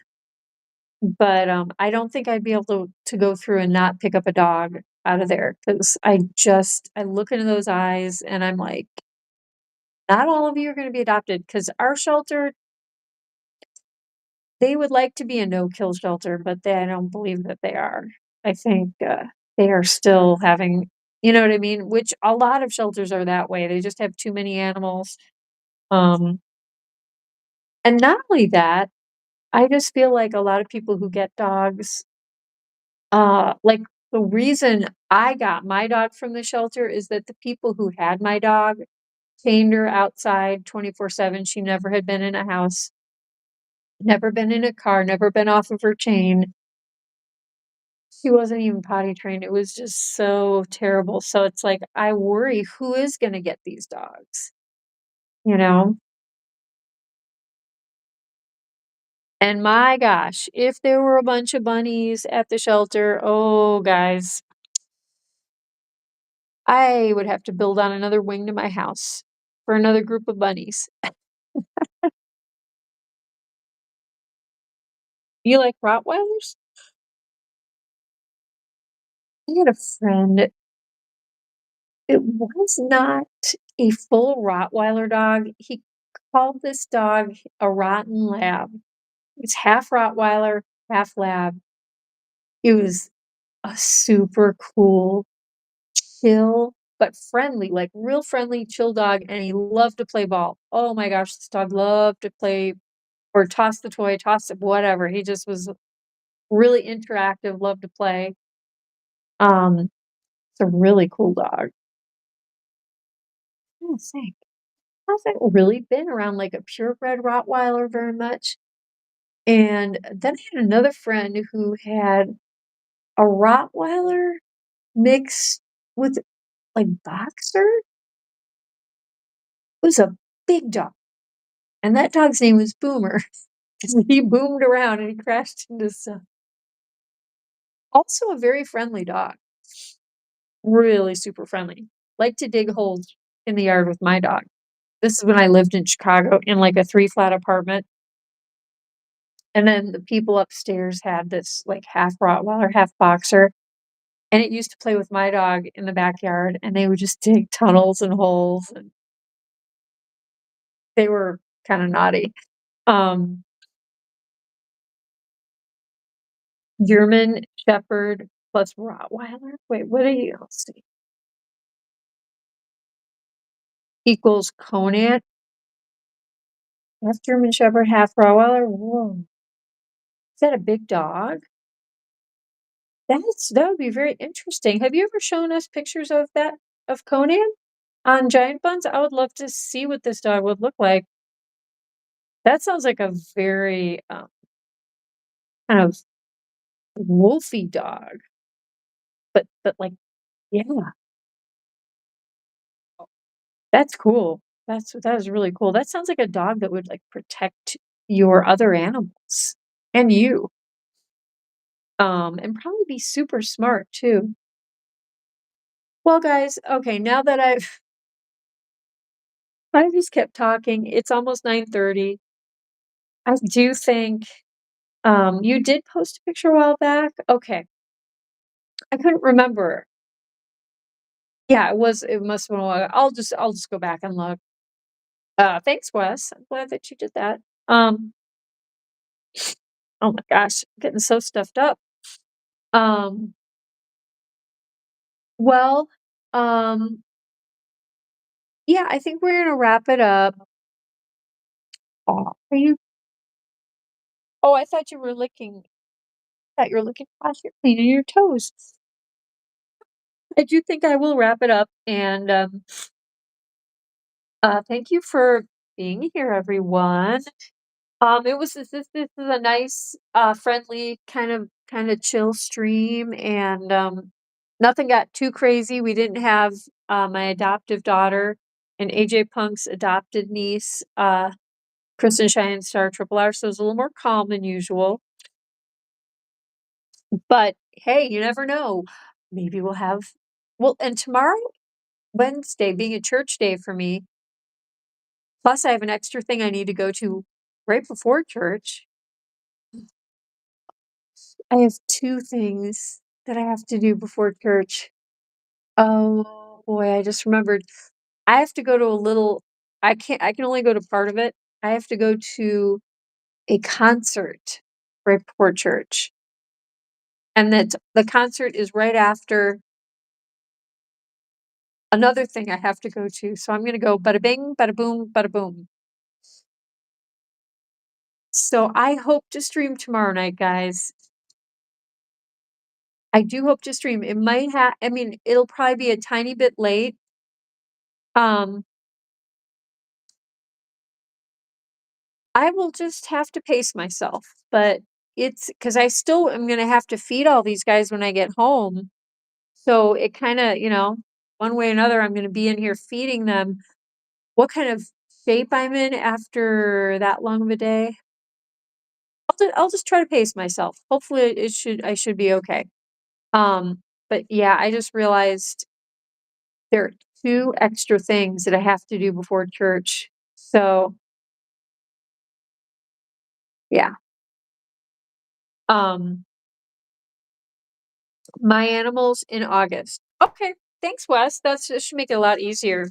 But, I don't think I'd be able to go through and not pick up a dog out of there because I look into those eyes and I'm like, "Not all of you are gonna be adopted," because our shelter, they would like to be a no-kill shelter, but I don't believe that they are. I think, they are still having, you know what I mean? Which a lot of shelters are that way, they just have too many animals. Um, and not only that, I just feel like a lot of people who get dogs, like, the reason I got my dog from the shelter is that the people who had my dog chained her outside 24/7. She never had been in a house, never been in a car, never been off of her chain. She wasn't even potty trained. It was just so terrible. So it's like, I worry who is gonna get these dogs, you know? And my gosh, if there were a bunch of bunnies at the shelter, oh, guys, I would have to build on another wing to my house for another group of bunnies. You like Rottweilers? I had a friend, it was not a full Rottweiler dog. He called this dog a rotten lab. It's half Rottweiler, half lab. It was a super cool, chill, but friendly, like real friendly, chill dog, and he loved to play ball. Oh my gosh, this dog loved to play or toss the toy, toss it, whatever. He just was really interactive, loved to play. Um, it's a really cool dog. Trying to think. Haven't really been around like a purebred Rottweiler very much. And then I had another friend who had a Rottweiler mixed with like boxer. It was a big dog. And that dog's name was Boomer because he boomed around and he crashed into stuff. Also a very friendly dog. Really super friendly. Like to dig holes in the yard with my dog. This is when I lived in Chicago in like a 3 flat apartment. And then the people upstairs had this like half Rottweiler, half boxer, and it used to play with my dog in the backyard, and they would just dig tunnels and holes, and they were kinda naughty. Um, German Shepherd plus Rottweiler? Wait, what are you let's see, equals Conan, half German Shepherd, half Rottweiler? Whoa. Is that a big dog? That would be very interesting. Have you ever shown us pictures of that of Conan on Giant Buns? I would love to see what this dog would look like. That sounds like a very, kind of wolfy dog, but, like yeah, that's cool. That is really cool. That sounds like a dog that would, like, protect your other animals and you, and probably be super smart too. Well, guys, okay, now that I've I just kept talking. It's almost 9:30. I do think, you did post a picture a while back? Okay. I couldn't remember. Yeah, it must have been a while. I'll just go back and look. Thanks, Wes. I'm glad that you did that. Um, oh my gosh, I'm getting so stuffed up. Um, well, um, yeah, I think we're gonna wrap it up. Aw, are you oh, I thought you were licking past your cleaning your toes. I do think I will wrap it up, and, thank you for being here, everyone. It was this is a nice, friendly kind of chill stream, and nothing got too crazy. We didn't have my adoptive daughter and AJ Punk's adopted niece, Kristen Cheyenne Star Triple R, so it was a little more calm than usual. But hey, you never know. Maybe we'll have and tomorrow, Wednesday, being a church day for me, plus I have an extra thing I need to go to right before church. I have 2 things that I have to do before church. Oh, boy, I just remembered. I have to go to a little I can only go to part of it. I have to go to a concert right before church, and that the concert is right after another thing I have to go to, so I'm gonna go bada bing, bada boom, bada boom. So I hope to stream tomorrow night, guys. I do hope to stream. It might have I mean, it'll probably be a tiny bit late. Um I will just have to pace myself, but it's because I still am gonna have to feed all these guys when I get home. So it kinda, one way or another, I'm gonna be in here feeding them. What kind of shape I'm in after that long of a day, I'll just try to pace myself. Hopefully I should be okay. But yeah, I just realized there are 2 extra things that I have to do before church. So, yeah. Um My animals in August. Okay, thanks, Wes. That should make it a lot easier.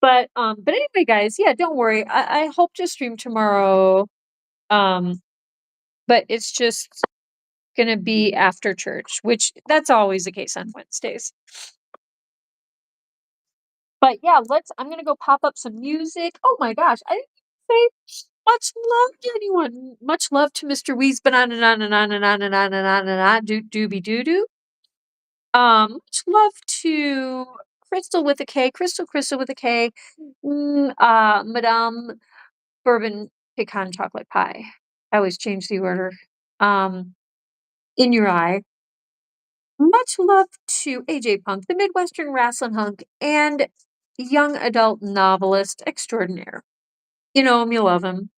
But anyway, guys, yeah, don't worry. I hope to stream tomorrow. Um, but it's just gonna be after church, which that's always the case on Wednesdays. But yeah, I'm gonna go pop up some music. Oh my gosh, I didn't even say much love to anyone. Much love to Mr. Weez banana na na na na na na na na na na doo dooby doo doo. Much love to Crystal with a K, Crystal with a K, Madame Bourbon Pecan Chocolate Pie. I always change the order. Um, in your eye. Much love to AJ Punk, the Midwestern wrestling hunk, and young adult novelist extraordinaire. You know him, you love him.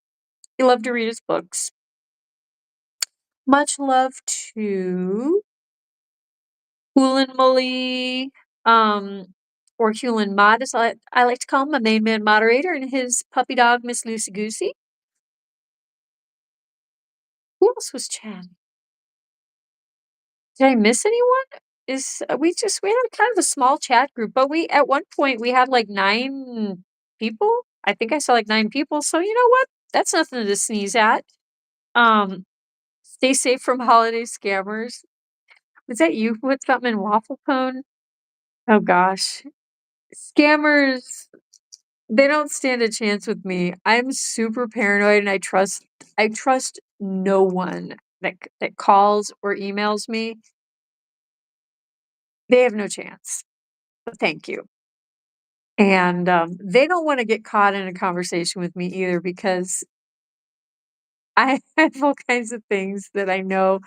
You love to read his books. Much love to Hulin Mully, or Hulin Mod, as I like to call him, my main man moderator, and his puppy dog, Miss Lucy Goosey. Who else was chatting? Did I miss anyone? We had kind of a small chat group, but at one point we had like 9 people. I think I saw like 9 people. So you know what? That's nothing to sneeze at. Um, stay safe from holiday scammers. Was that you who put something in waffle cone? Oh gosh. Scammers, they don't stand a chance with me. I'm super paranoid and I trust no one that calls or emails me. They have no chance. But thank you. And they don't want to get caught in a conversation with me either because I have all kinds of things that I know.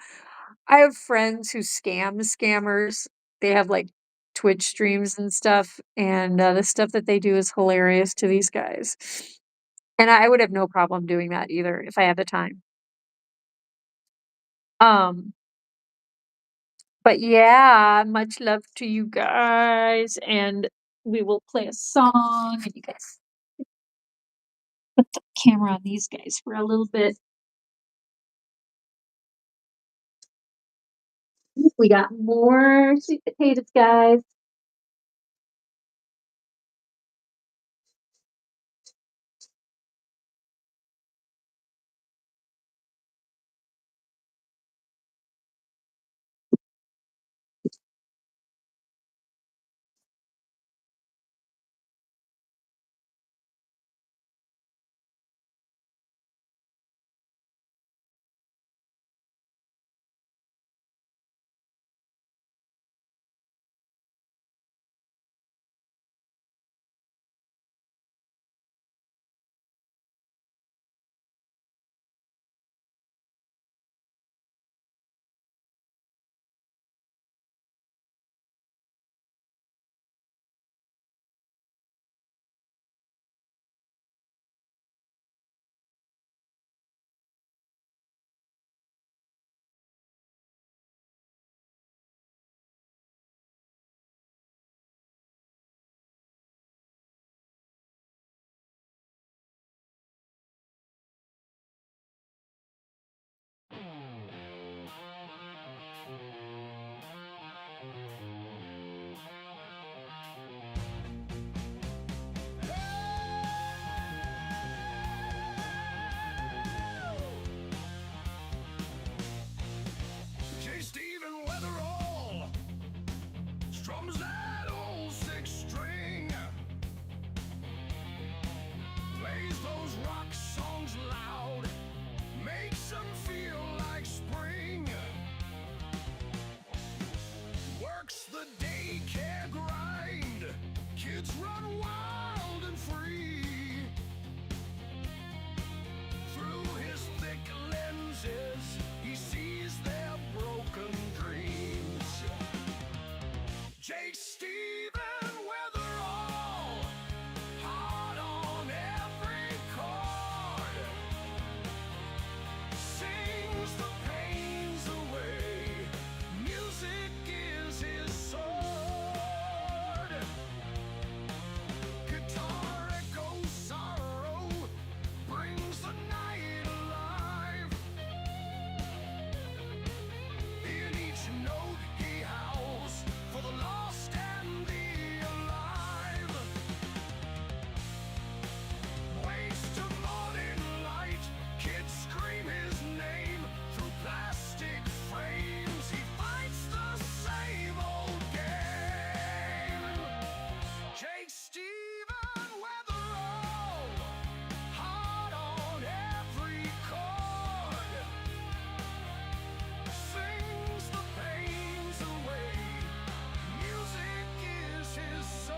I have friends who scam scammers. They have like Twitch streams and stuff, and the stuff that they do is hilarious to these guys. And I would have no problem doing that either if I had the time. Um, but yeah, much love to you guys, and we will play a song, and you guys put the camera on these guys for a little bit. We got more sweet potatoes, guys. J. Stephen Weatherall strums that old six string, plays those rock songs loud, makes them feel like spring, works the daycare grind, kids run wild and free. Through his thick lenses, he sees their broken dreams. Jake Stephen Weatherall, hard on every chord, sings the pains away. Music is his sword. Guitar echoes sorrow, brings the night alive. In each note he howls for the lost and the alive. Wakes to morning light, kids scream his name through plastic frames. He fights the same old game. Jake Stephen Weatherall, hard on every chord, sings the pains away. Music is his sword.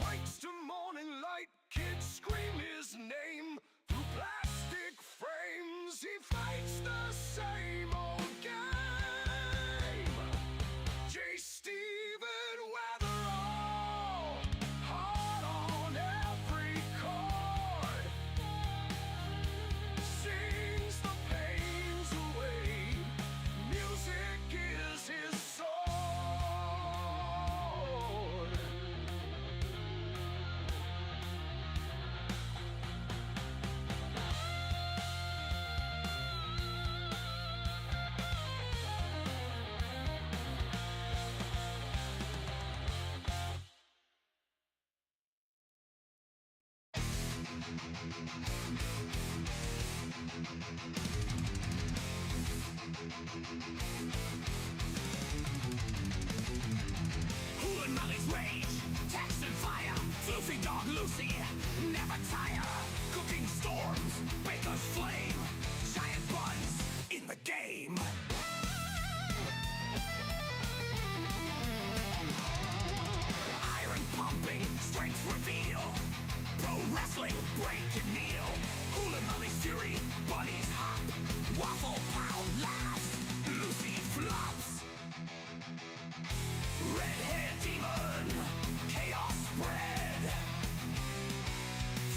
Wakes to morning light, kids scream his name through plastic frames. He fights the same old game. J. Stephen Weatherall, hard on every chord, sings the pains away. Music is his sword. Hool and Molly's rage, text and fire, floofy dog Lucy, never tire, cooking storms, baker's flame, giant bar Wrestling, break and kneel. Hula Molly's fury, bunnies hop. Waffle pound laughs, Lucy flops. Red-hair demon, chaos spread.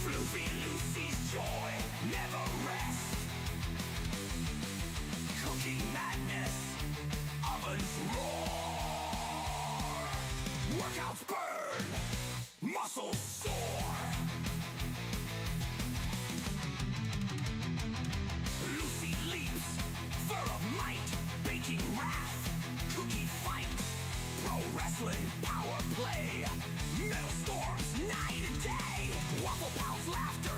Floofy Lucy's joy never rests. Cooking madness, ovens roar. Workouts burn, muscles soar. Lucy leaps, fur of might, baking wrath. Cookie fight, pro wrestling, power play. Metal storms, night and day. Waffle Pals laughter,